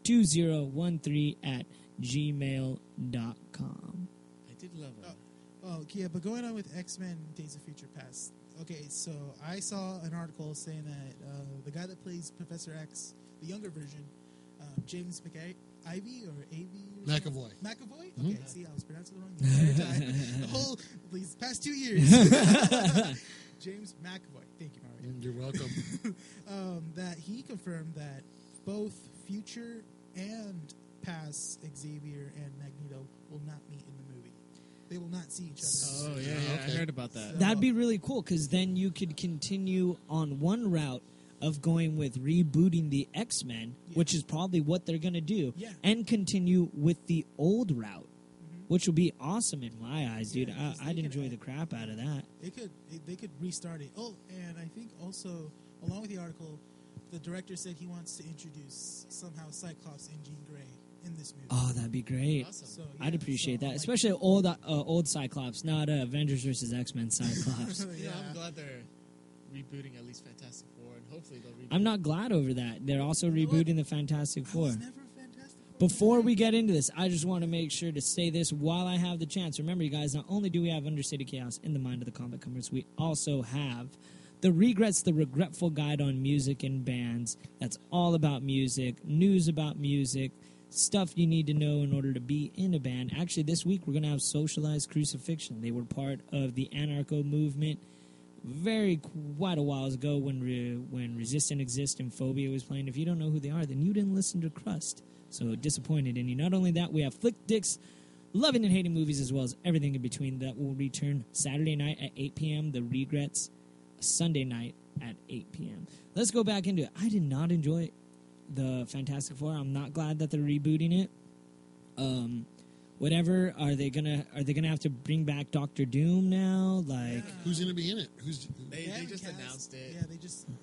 2013 at gmail.com. I did love it. Oh, yeah, but going on with X-Men Days of Future Past. Okay, so I saw an article saying that the guy that plays Professor X, the younger version, James Ivy or A.V. McAvoy. McAvoy? Mm-hmm. Okay, see, I was pronouncing it wrong every time. These past 2 years. James McAvoy. Thank you, Mario. You're welcome. That he confirmed that both future and past Xavier and Magneto will not meet in the movie. They will not see each other. Oh, yeah, okay. I heard about that. That'd be really cool because then you could continue on one route of going with rebooting the X-Men, which is probably what they're going to do, Yeah. and continue with the old route, which would be awesome in my eyes, dude. Yeah, 'cause they I'd could enjoy add- the crap out of that. They could restart it. Oh, and I think also along with the article, the director said he wants to introduce somehow Cyclops and Jean Grey in this movie. Oh, that'd be great. Awesome. So, I'd appreciate so that, I'm especially old Cyclops, not Avengers versus X-Men Cyclops. Yeah, I'm glad they're rebooting at least Fantastic Four, and hopefully they'll reboot. I'm not glad over that. They're also You know what? rebooting the Fantastic I Four. was never a Fantastic Four Before fan. we get into this, I just want to make sure to say this while I have the chance. Remember, you guys, not only do we have Undercity Chaos in the Mind of the Comic Comers, we also have the Regrets, the Regretful Guide on Music and Bands. That's all about music, news about music, stuff you need to know in order to be in a band. Actually, this week we're going to have Socialized Crucifixion. They were part of the anarcho movement quite a while ago when Resist and Exist and Phobia was playing. If you don't know who they are, then you didn't listen to Crust. So disappointed in you. Not only that, we have Flick Dicks, loving and hating movies, as well as everything in between. That will return Saturday night at 8 p.m. The Regrets, Sunday night at 8 p.m. Let's go back into it. I did not enjoy the Fantastic Four. I'm not glad that they're rebooting it. Whatever, are they gonna have to bring back Doctor Doom now? Like, Who's going to be in it? They haven't just cast- announced it. Yeah, they just said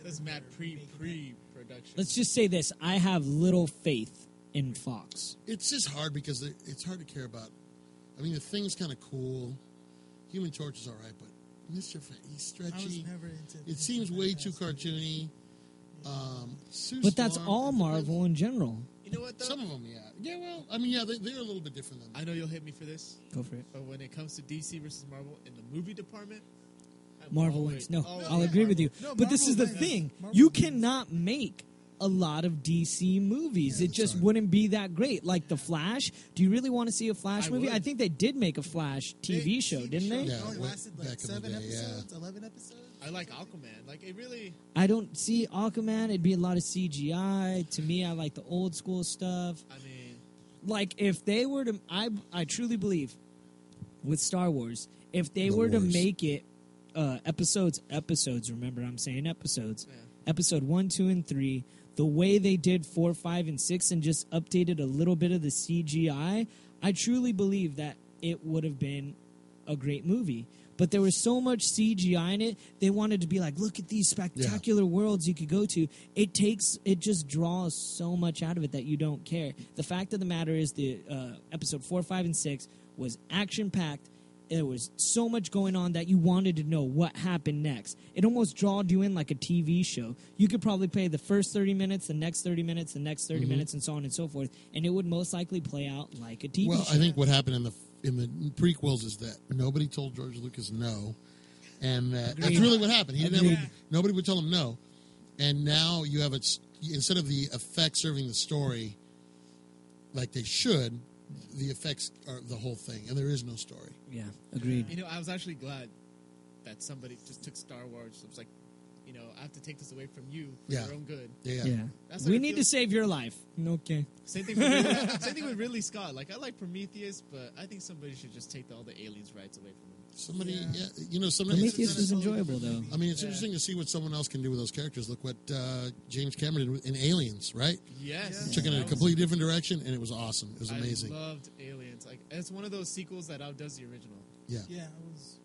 That's they're mad making it. pre-production. let's just say this: I have little faith in Fox. It's just hard because it's hard to care about. I mean, the Thing's kind of cool. Human Torch is all right, but Mr. He's I was stretchy. never into. It seems way too cartoony. Sue But that's Storm, all I think Marvel in general. You know what, though? Some of them, yeah. Yeah, well, I mean, yeah, they're a little bit different than I know you'll hate me for this, Go for it. but when it comes to DC versus Marvel in the movie department, I'm Marvel always- wins. No, always I'll agree with you. No, But this Marvel is the wins. thing: Marvel you wins. cannot make a lot of DC movies. Yeah, It that's just right. wouldn't be that great. Like The Flash. Do you really want to see a Flash I movie? would. I think they did make a Flash TV show, didn't they? Yeah, It only way lasted back like in the 7 day, yeah. episodes, 11 episodes. I like Aquaman. Like, it really... I don't see Aquaman. It'd be a lot of CGI. To me, I like the old school stuff. I mean, Like, if they were to, I truly believe with Star Wars, if they The were to Wars. make it episodes, remember I'm saying episodes, Yeah. episode 1, 2, and 3, the way they did 4, 5, and 6 and just updated a little bit of the CGI, I truly believe that it would have been a great movie. But there was so much CGI in it, they wanted to be like, look at these spectacular worlds you could go to. It just draws so much out of it that you don't care. The fact of the matter is the episode 4, 5, and 6 was action-packed. There was so much going on that you wanted to know what happened next. It almost drawed you in like a TV show. You could probably play the first 30 minutes, the next 30 minutes, the next 30 minutes, and so on and so forth, and it would most likely play out like a TV Well, show. I think what happened in the prequels is that nobody told George Lucas no, and that's Agreed. really what happened. Agreed. Nobody would tell him no, and now you have it instead of the effects serving the story, like they should. The effects are the whole thing, and there is no story. Yeah, agreed. you know, I was actually glad that somebody just took Star Wars. It was like, you know, I have to take this away from you for Yeah. your own good. Yeah. Yeah. That's what We it need to feels- save your life. Okay. Same thing with Ridley Scott. Like, I like Prometheus, but I think somebody should just take all the aliens' rights away from him. Somebody, Yeah. you know, somebody. Prometheus it's- was enjoyable, though. I mean, it's interesting to see what someone else can do with those characters. Look what James Cameron did in Aliens, right? Yes. Took it in a That was- completely different direction, and it was awesome. It was amazing. I loved Aliens. Like, it's one of those sequels that outdoes the original. Yeah. Yeah, it was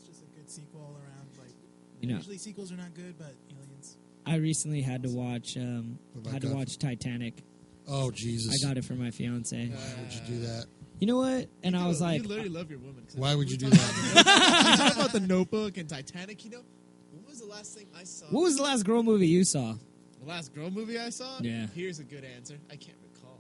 just a good sequel all around. Like, You know, usually sequels are not good, but Aliens. I recently had to watch about had to Godfrey? watch Titanic. Oh Jesus! I got it for my fiance. Why would you do that? You know what? And I was like, you literally love your woman. 'Cause Why would you do we that? talk about the Notebook and Titanic. You know, what was the last thing I saw? what was the last girl movie you saw? the last girl movie I saw? Yeah. Here's a good answer. I can't recall.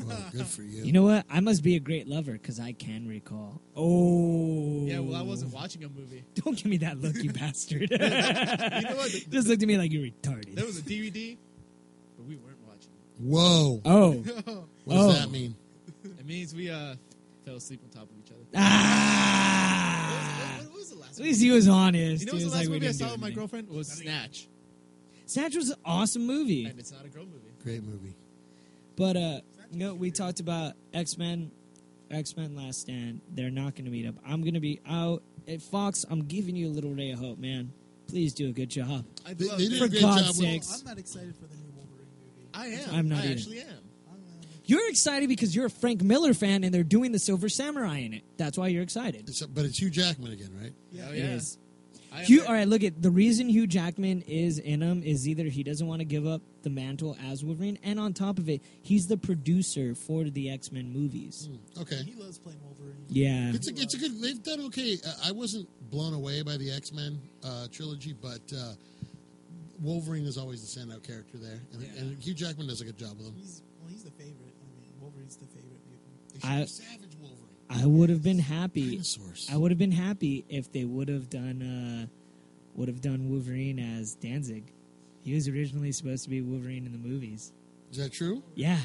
Well, good for you. You know what? I must be a great lover because I can recall. Oh. Yeah, well, I wasn't watching a movie. Don't give me that look, you bastard. You know what? Just looked at me like you're retarded. There was a DVD, but we weren't watching. Whoa! Oh. What does Oh. that mean? It means we fell asleep on top of each other. Ah. What was the last At least he was honest. You know he what was the last like, we movie I didn't do saw with my anything. girlfriend? Was Snatch. Snatch was an awesome movie. And it's not a girl movie. Great movie. But you know, we talked about X-Men Last Stand. They're not going to meet up. I'm going to be out at Fox. I'm giving you a little ray of hope, man. Please do a good job. I They- love they it. did For a great God's job with- sake. Well, I'm not excited for the new Wolverine movie. I am. I'm not I either. actually am. You're excited because you're a Frank Miller fan and they're doing the Silver Samurai in it. That's why you're excited. But it's Hugh Jackman again, right? Oh, It yeah. is. I am Hugh, very- all right, look at the reason Hugh Jackman is in him is either he doesn't want to give up the mantle as Wolverine, and on top of it, he's the producer for the X-Men movies. Okay. He loves playing Wolverine. Yeah. It's a good. They've done okay. I wasn't blown away by the X-Men trilogy, but Wolverine is always the standout character there, and Hugh Jackman does a good job with him. He's the favorite. I mean, Wolverine's the favorite. They should have Savage Wolverine. I would have been happy. Dinosaurs. I would have been happy if they would have done Wolverine as Danzig. He was originally supposed to be Wolverine in the movies. Is that true? Yeah,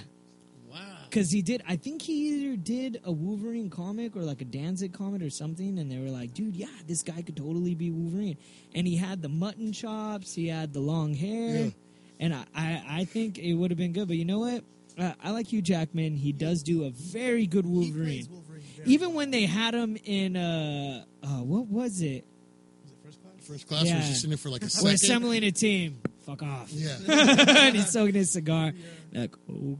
Wow. because he did. I think he either did a Wolverine comic or like a Danzig comic or something, and they were like, "Dude, yeah, this guy could totally be Wolverine." And he had the mutton chops, he had the long hair, Yeah. and I think it would have been good. But you know what? I like Hugh Jackman. He does do a very good He Wolverine. plays Wolverine very Even well. when they had him in what was it? Was it First Class? First class Yeah. was just in it for like a We're second. assembling a team. fuck off. Yeah. And he's soaking his cigar. Like,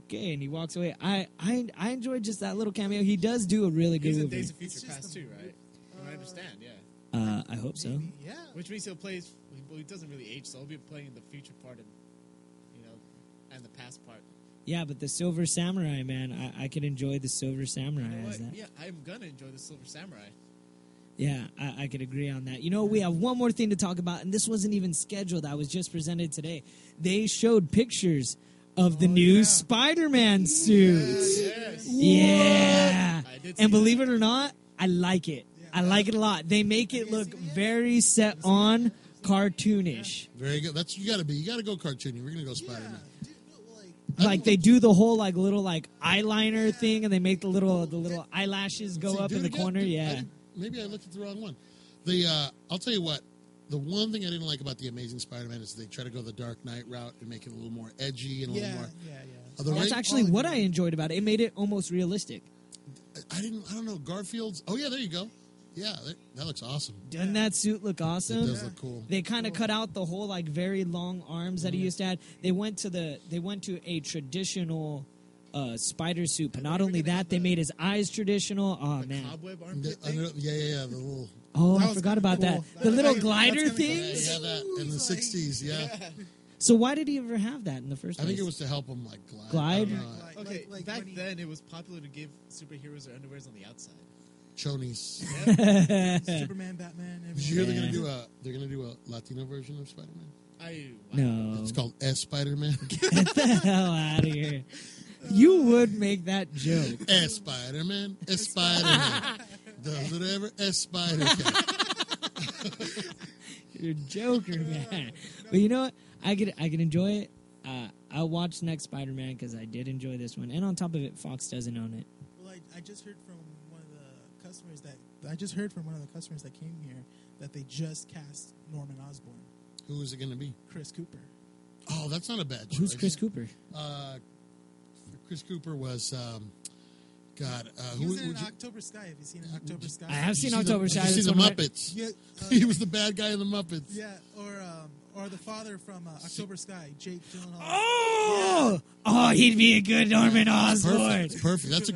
okay, and he walks away. I enjoyed just that little cameo. He does do a really good He's in movie. Days of Future Past too, right? From what I understand, yeah. I hope so. Yeah. Which means he'll play. Well, he doesn't really age, so he'll be playing the future part and and the past part. Yeah, but the Silver Samurai, man, I could enjoy the Silver Samurai You know as what? that. Yeah, I'm gonna enjoy the Silver Samurai. Yeah, I could agree on that. You know, we have one more thing to talk about, and this wasn't even scheduled. I was just presented today. They showed pictures of the new Spider-Man suits. Yes. Yeah. I did see And believe that. it or not, I like it. I like it a lot. They make it look very set on cartoonish. Very good. That's you got to be. You got to go cartoony. We're gonna go Spider-Man. Dude, no, Like they do the whole like little like eyeliner thing, and they make the little eyelashes go See, up do in it the again. corner. Dude, Yeah. maybe I looked at the wrong one. I'll tell you what. The one thing I didn't like about the Amazing Spider-Man is they try to go the Dark Knight route and make it a little more edgy and a yeah, little more. yeah. That's actually what I enjoyed about it. It made it almost realistic. I don't know. Garfield's. Oh yeah, there you go. Yeah, that looks awesome. Doesn't that suit look It awesome? does look cool. They kind of cut out the whole like very long arms that he used to have. They went to a traditional spider suit, but not only that, they made his eyes traditional. Oh man! Cobweb armpit thing? Yeah. The little. Oh, That I was forgot about cool. that. That The was little like- glider that's gonna go- Yeah, things. he had that in the It's like- '60s. Yeah. So why did he ever have that in the first I place? think it was to help him like glide. Glide? I don't know. Okay, like back when he- then it was popular to give superheroes their underwears on the outside. Chonies. Superman, Batman. Did you hear everyone. they're gonna do a Latino version of Spider-Man? No. It's called S Spider-Man. Get the hell out of here. You would make that joke. S Spider-Man. S Spider-Man. Does whatever S Spider can. You're a joker, man. But you know what? I could enjoy it. I'll watch next Spider-Man because I did enjoy this one. And on top of it, Fox doesn't own it. Well, I just heard from one of the customers that came here that they just cast Norman Osborn, Who is it gonna be? Chris Cooper. Oh, that's not a bad choice. Who's Chris Cooper? Chris Cooper was He who was in would you- October Sky. Have you seen October Sky? I have Did you seen see October the, Sky. Did you That's see the one of my- Muppets? Yeah, He was the bad guy in the Muppets. yeah, or the father from October Sky, Jake Gyllenhaal. Oh, he'd be a good Norman Osborn. Perfect. It's perfect. That's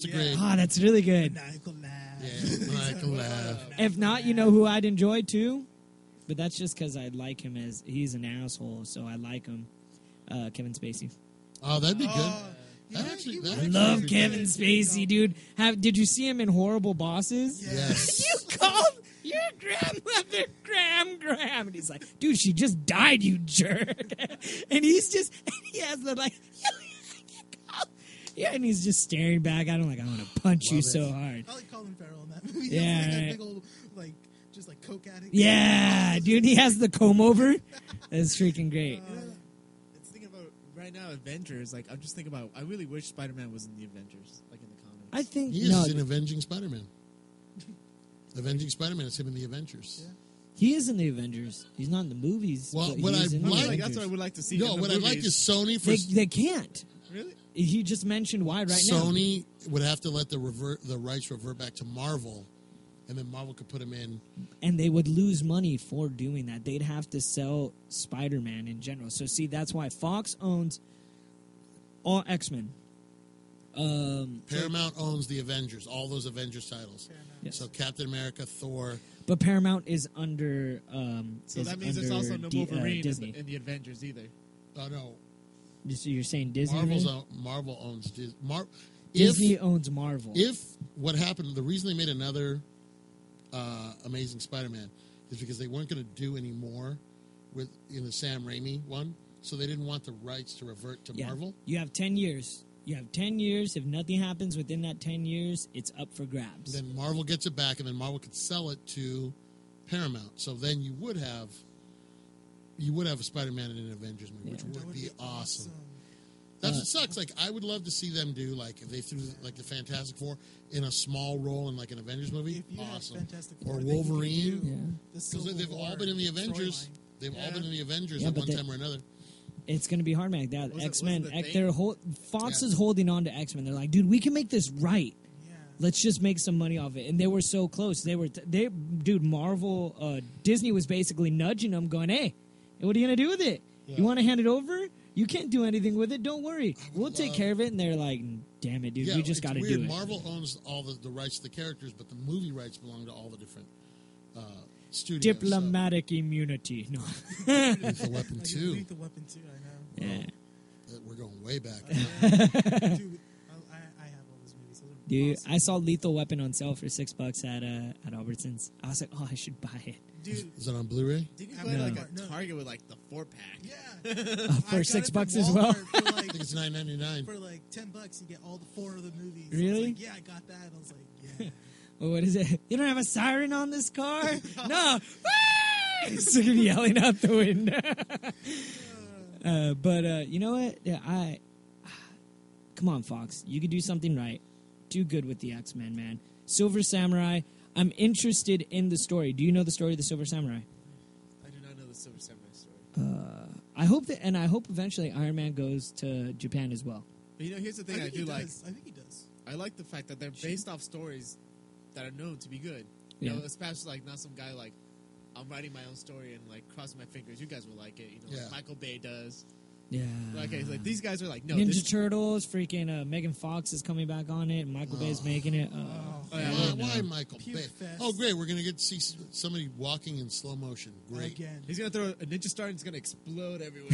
a great. Ah, that's really good. Maniacal laugh. Yeah, maniacal laugh. If not, you know who I'd enjoy too? But that's just because I like him as he's an asshole, so I like him. Kevin Spacey. Oh, that'd be good. Yeah, That actually, he that was- I actually love would be Kevin good. Spacey, dude. Did you see him in Horrible Bosses? Yes. You called your grandmother Graham, and he's like, dude, she just died, you jerk. And he has the like, yeah, and he's just staring back at him like, I want to punch you Love so it. hard. I like Colin Farrell in that movie. Yeah, He has, like, right. a big old, just like coke addict. Yeah, dude, he has the comb over. That's freaking great. It's thinking about right now Avengers. Like I'm just thinking about. I really wish Spider-Man was in the Avengers, like in the comics. I think He is no, in Avenging Spider-Man. Avenging Spider-Man is him in the Avengers. he is in the Avengers. He's not in the movies. Well, but what he's I in the like- Like, Avengers. that's what I would like to see. No, in the what I like is movies. Sony for They can't. Really. He just mentioned why right now. Sony would have to let the rights revert back to Marvel, and then Marvel could put him in. And they would lose money for doing that. They'd have to sell Spider-Man in general. So see, that's why Fox owns all X-Men. Paramount owns the Avengers, all those Avengers titles. Yes. So Captain America, Thor. But Paramount is under. So is that means there's under also no D- Wolverine Disney. in the Avengers either. Oh no, So you're saying Disney? Marvel owns Disney. Disney owns Marvel. If what happened, the reason they made another Amazing Spider-Man is because they weren't going to do any more in the Sam Raimi one, so they didn't want the rights to revert to Yeah. Marvel. You have 10 years. You have 10 years. If nothing happens within that 10 years, it's up for grabs. Then Marvel gets it back, and then Marvel could sell it to Paramount. So then you would have a Spider-Man in an Avengers movie, which Yeah. would be awesome. That's what sucks. Like, I would love to see them do, like, if they threw, like, the Fantastic Four in a small role in, like, an Avengers movie. If you had Awesome. Fantastic Or Four, then you could Wolverine. do Yeah. the Because Civil they've all War been in the Avengers. storyline. They've all been in the Avengers Yeah, at but one they- time or another. It's going to be hard, man. That Wasn't- X-Men, wasn't the they're thing- Fox Yeah. is holding on to X-Men. They're like, dude, we can make this right. Yeah. Let's just make some money off it. And they were so close. Dude, Marvel, Disney was basically nudging them, going, hey, what are you going to do with it? Yeah. You want to hand it over? You can't do anything with it. Don't worry. We'll take love- care of it. And they're like, damn it, dude. Yeah, We just it's got to weird. do it. Marvel owns all the rights to the characters, but the movie rights belong to all the different studios. Diplomatic immunity. No. So. Lethal Weapon Like, 2. Lethal Weapon 2, I know. Yeah. We're going way back. Dude, I have all those movies. Those are Dude, awesome. I saw Lethal Weapon on sale for $6 at Albertsons. I was like, oh, I should buy it. Dude, Is that on Blu-ray? Did you No. buy like a No. Target with like the 4-pack? yeah. For I got $6 it from as well? Walmart For I like, think it's $9.99. for like $10, you get all the 4 of the movies. Really? I was like, yeah, I got that. I was like, yeah. Well, what is it? You don't have a siren on this car? No. He's gonna be yelling out the window. But you know what? Yeah, come on, Fox. You could do something right. Do good with the X-Men, man. Silver Samurai. I'm interested in the story. Do you know the story of the Silver Samurai? I do not know the Silver Samurai story. I hope that, and I hope eventually Iron Man goes to Japan as well. But you know, here's the thing I think do he like. does. I think he does. I like the fact that they're based off stories that are known to be good. You know, especially like not some guy like I'm writing my own story and like crossing my fingers. You guys will like it. You know, Yeah. like Michael Bay does. Yeah. Like these guys are like no. Ninja this, Turtles. Freaking Megan Fox is coming back on it. Michael Bay's making it. oh, yeah, Why Michael Puke Bay? fest. Oh, great. We're going to get to see somebody walking in slow motion. Great. Again. he's gonna throw a ninja star and it's gonna explode everywhere.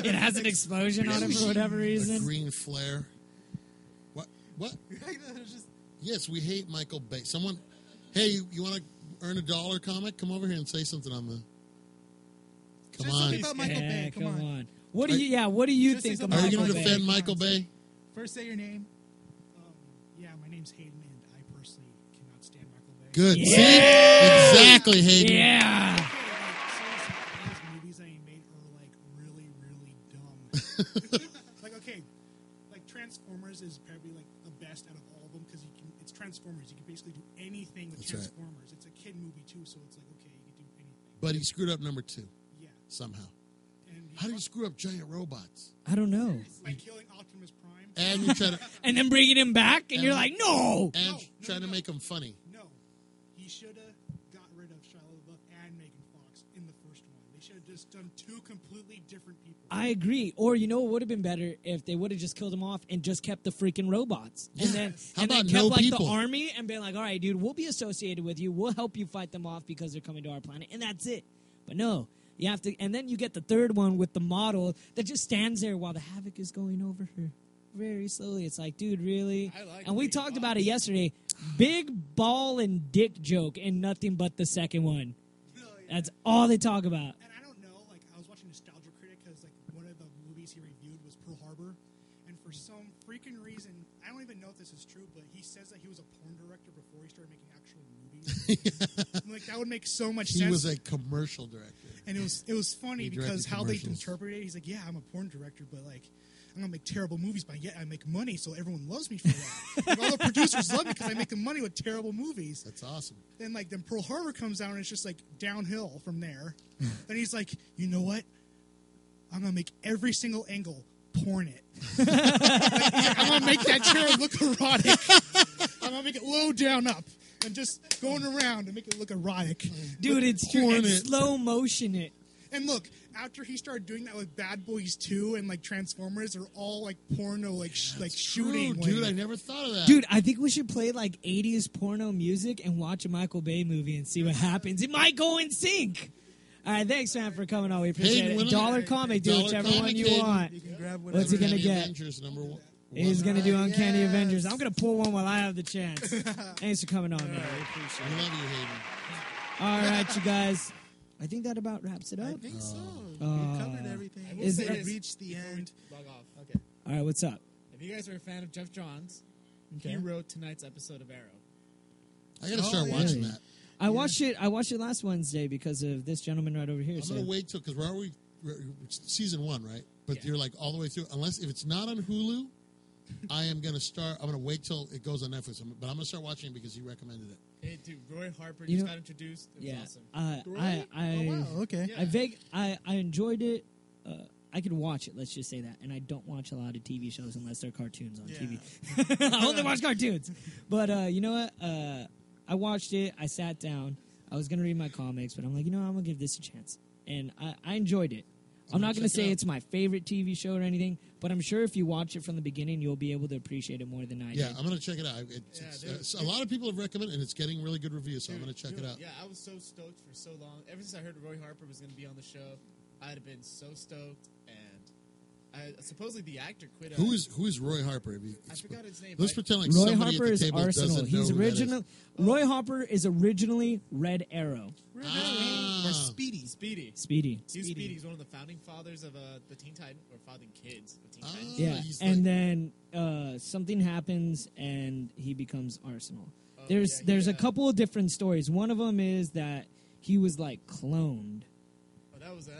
It has an explosion on it for whatever A reason. green flare. What? It's just, Yes, we hate Michael Bay. Someone, hey, you want to earn $1 comic? Come over here and say something on the. Come Say on. something about Michael Bay. Come Come on. on. What do you? Yeah. What do you Just think say about Are you Michael going to Bay? defend Michael Bay? First, say your name. Yeah, my name's Hayden, and I personally cannot stand Michael Bay. Good. Yeah. See? Exactly, Hayden. Yeah. Okay, like, seriously, his movies that he made are like really, really dumb. Like, okay, like Transformers is probably like the best out of all of them because it's Transformers. You can basically do anything with That's right. Transformers. It's a kid movie too, so it's like okay, you can do anything. But he screwed up number 2 Yeah. somehow. And How did you screw up giant robots? I don't know. by killing Optimus Prime? And you try to And then bringing him back, and you're like, no. and No, trying to no. make them funny. No, he should have got rid of Shia LaBeouf and Megan Fox in the first one. They should have just done two completely different people. I agree. Or you know what would have been better if they would have just killed him off and just kept the freaking robots. And Yeah. then How and then about kept no like people? the army and been like, all right, dude, we'll be associated with you. We'll help you fight them off because they're coming to our planet. And that's it. But no. You have to, and then you get the third one with the model that just stands there while the havoc is going over her very slowly. It's like, dude, really? I like And we Megan talked Fox. about it yesterday. Big ball and dick joke and nothing but the second one. That's all they talk about. And I don't know, like, I was watching Nostalgia Critic because, like, one of the movies he reviewed was Pearl Harbor. And for some freaking reason, I don't even know if this is true, but he says that he was a porn director before he started making actual movies. I'm like, that would make so much He sense. was a commercial director. And it was funny He because directed how they commercials. interpreted it. He's like, yeah, I'm a porn director, but, like, I'm going to make terrible movies, but yet I make money, so everyone loves me for that. Like, all the producers love me because I make them money with terrible movies. That's awesome. Then like then Pearl Harbor comes out and it's just like downhill from there. Then he's like, you know what? I'm gonna make every single angle porn it. Like, I'm gonna make that chair look erotic. I'm gonna make it low down up and just going around and make it look erotic. Dude, it's true. Porn And it. slow motion it. And look, after he started doing that with Bad Boys 2 and like Transformers, they're all like porno, like shooting. True, dude, like- I never thought of that. Dude, I think we should play like 80s porno music and watch a Michael Bay movie and see what happens. It might go in sync. All right, thanks, man, for coming on. We appreciate Hayden, it. when Dollar I- comic, dude, Dollar whichever comic, one you Hayden. want. You can grab whatever. What's he gonna Uncanny get? Avengers #1. He's going to do Uncanny Yes. Avengers. I'm going to pull one while I have the chance. Thanks for coming on, man. We appreciate We it. love you, Hayden. All right, you guys. I think that about wraps it I up. think so. Oh. We covered everything. Is We it- reached the end. Log off. Okay. All right, what's up? If you guys are a fan of Jeff Johns, Okay. he wrote tonight's episode of Arrow. I got to Oh, start yeah. watching Really? that. I watched it last Wednesday because of this gentleman right over here. I'm so- going to wait till, because we're season 1, right? But Yeah. you're like all the way through. Unless if it's not on Hulu, I am going to start. I'm going to wait till it goes on Netflix. But I'm going to start watching it because you recommended it. Hey, dude, Roy Harper You just know- got introduced. It was Yeah, awesome. Oh, wow. Okay. Yeah. I enjoyed it. I could watch it. Let's just say that. And I don't watch a lot of TV shows unless they're cartoons on Yeah. TV. I only watch cartoons. But you know what? I watched it. I sat down. I was gonna read my comics, but I'm like, you know, I'm gonna give this a chance, and I enjoyed it. I'm not going to check it say out. it's my favorite TV show or anything, but I'm sure if you watch it from the beginning, you'll be able to appreciate it more than I Yeah, did. I'm going to check it out. A lot of people have recommended it, and it's getting really good reviews, so I'm going to check it out. Yeah, I was so stoked for so long. Ever since I heard Roy Harper was going to be on the show, I'd have been so stoked. And supposedly the actor quit. Who is Roy Harper? I forgot his name. Let's pretend like Roy somebody Harper at the is table Arsenal. doesn't He's know who that is. original. Roy Harper is originally Red Arrow. Ah. Or Speedy. Speedy. Speedy. He's Speedy. He's one of the founding fathers of the Teen Titan, or founding kids of Teen Titans. Yeah, he's and like- then something happens and he becomes Arsenal. Oh, There's a couple of different stories. One of them is that he was like cloned. Oh, that was in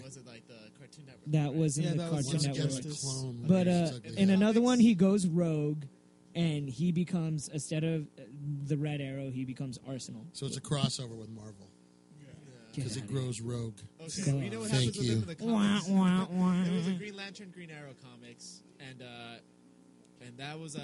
was it like the Cartoon Network? That was in Yeah, the that was Cartoon Once Network. again, Network. a clone. But It's ugly. in another Comics- one, he goes rogue, and he becomes, instead of the Red Arrow, he becomes Arsenal. So it's a crossover with Marvel Get because it outta here. grows rogue. Okay, Go well, you know what Thank happens with you. him in the Wah, comics? wah, wah. There was a Green Lantern, Green Arrow comics, and that was in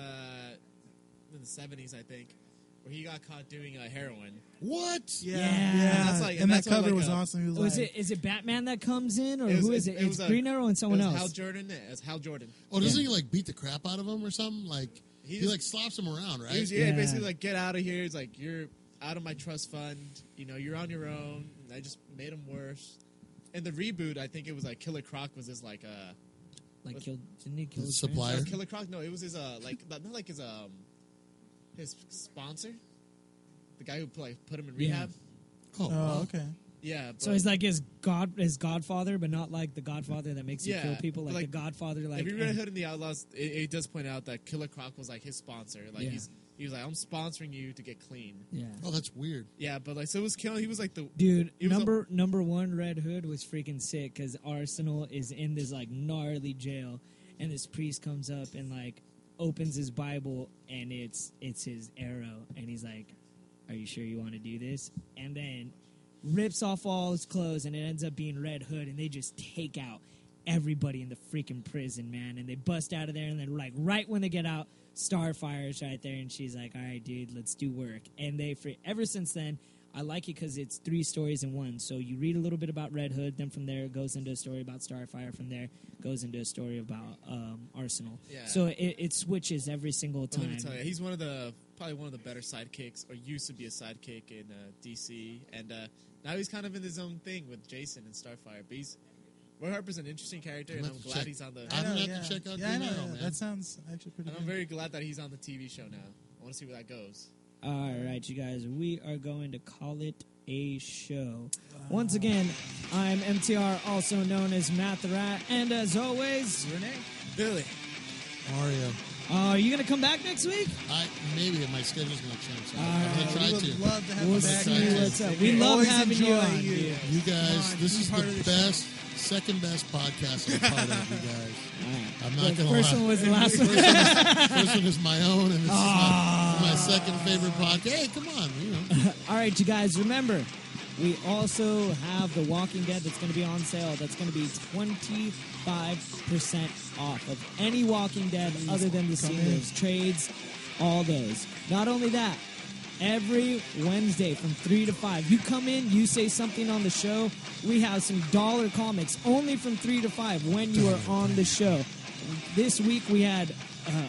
the 70s, I think, where he got caught doing heroin. What? Yeah. Yeah. That's like- and that that's why, cover like, was awesome. He was Oh, like, is it Batman that comes in, or It was- who is it? it It's was, Green Arrow and someone it was else. Hal Jordan. As Hal Jordan. Oh, doesn't he like beat the crap out of him or something? Like He he just- like slaps him around, right? He was, Yeah. basically like, get out of here. He's like, you're out of my trust fund. You're on your own. And I just made him worse. In the reboot, I think it was like Killer Croc was his like Like killed, didn't he kill The his supplier? parents? Killer Croc. No, it was his like not like his sponsor, the guy who like put him in Yeah. rehab. Oh, oh, okay. Yeah. So he's like his Godfather, but not like the Godfather that makes you Yeah, kill people, like, like, the Godfather. Like if you read Hood and the Outlaws, it does point out that Killer Croc was like his sponsor. Like Yeah. he was like, I'm sponsoring you to get clean. yeah. oh, that's weird. Yeah, but like so it was killing. He was like the Dude, He was number one Red Hood was freaking sick because Arsenal is in this like gnarly jail, and this priest comes up and like opens his Bible, and it's his arrow, and he's like, "Are you sure you want to do this?" And then rips off all his clothes, and it ends up being Red Hood, and they just take out everybody in the freaking prison, man, and they bust out of there, and then like right when they get out, Starfire's right there, and she's like, "All right, dude, let's do work." And ever since then, I like it because it's 3 stories in one. So you read a little bit about Red Hood, then from there it goes into a story about Starfire. From there goes into a story about Arsenal. Yeah. So it switches every single Well, time. let me tell you, he's probably one of the better sidekicks, or used to be a sidekick in DC, and now he's kind of in his own thing with Jason and Starfire. But Roy Harper's an interesting character, and I'm glad he's on the. I'm gonna have to check out Yeah, I Green know. Arrow, Yeah. man. That sounds actually pretty And good. I'm very glad that he's on the TV show now. I want to see where that goes. All right, you guys, we are going to call it a show. Once again, I'm MTR, also known as Matt the Rat, and as always, Rene? Billy. Mario. are you going to come back next week? Maybe my schedule's gonna change. So All I'm right. gonna try We would to. love to have We'll you back. see man. what's up. We We love always having you enjoy on, you. dude. You guys, Come on, this be is part the of the best, second best podcast I'm part of, you guys. All right. I'm not The gonna first lie. one was the last one. First one is my own, and this is my second favorite podcast. Hey, come on, you know. All right, you guys, remember, we also have The Walking Dead that's going to be on sale. That's going to be 25% off of any Walking Dead other than the singles, trades, all those. Not only that, every Wednesday from 3 to 5, you come in, you say something on the show, we have some dollar comics only from 3 to 5 when you are on the show. This week we had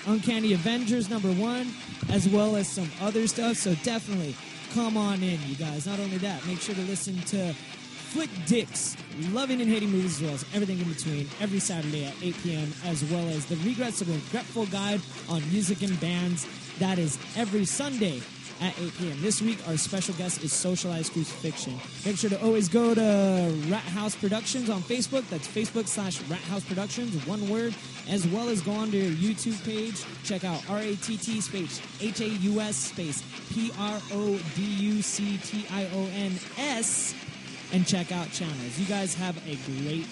Uncanny Avengers #1, as well as some other stuff, so definitely come on in, you guys. Not only that, make sure to listen to Flick Dick's Loving and Hating Movies, as well as everything in between, every Saturday at 8 p.m., as well as the Regrets of a Regretful Guide on music and bands. That is every Sunday at 8 p.m. This week, our special guest is Socialized Crucifixion. Make sure to always go to Rat House Productions on Facebook. That's Facebook.com/Rat House Productions, one word, as well as go on to your YouTube page. Check out RATT space HAUS space PRODUCTIONS and check out channels. You guys have a great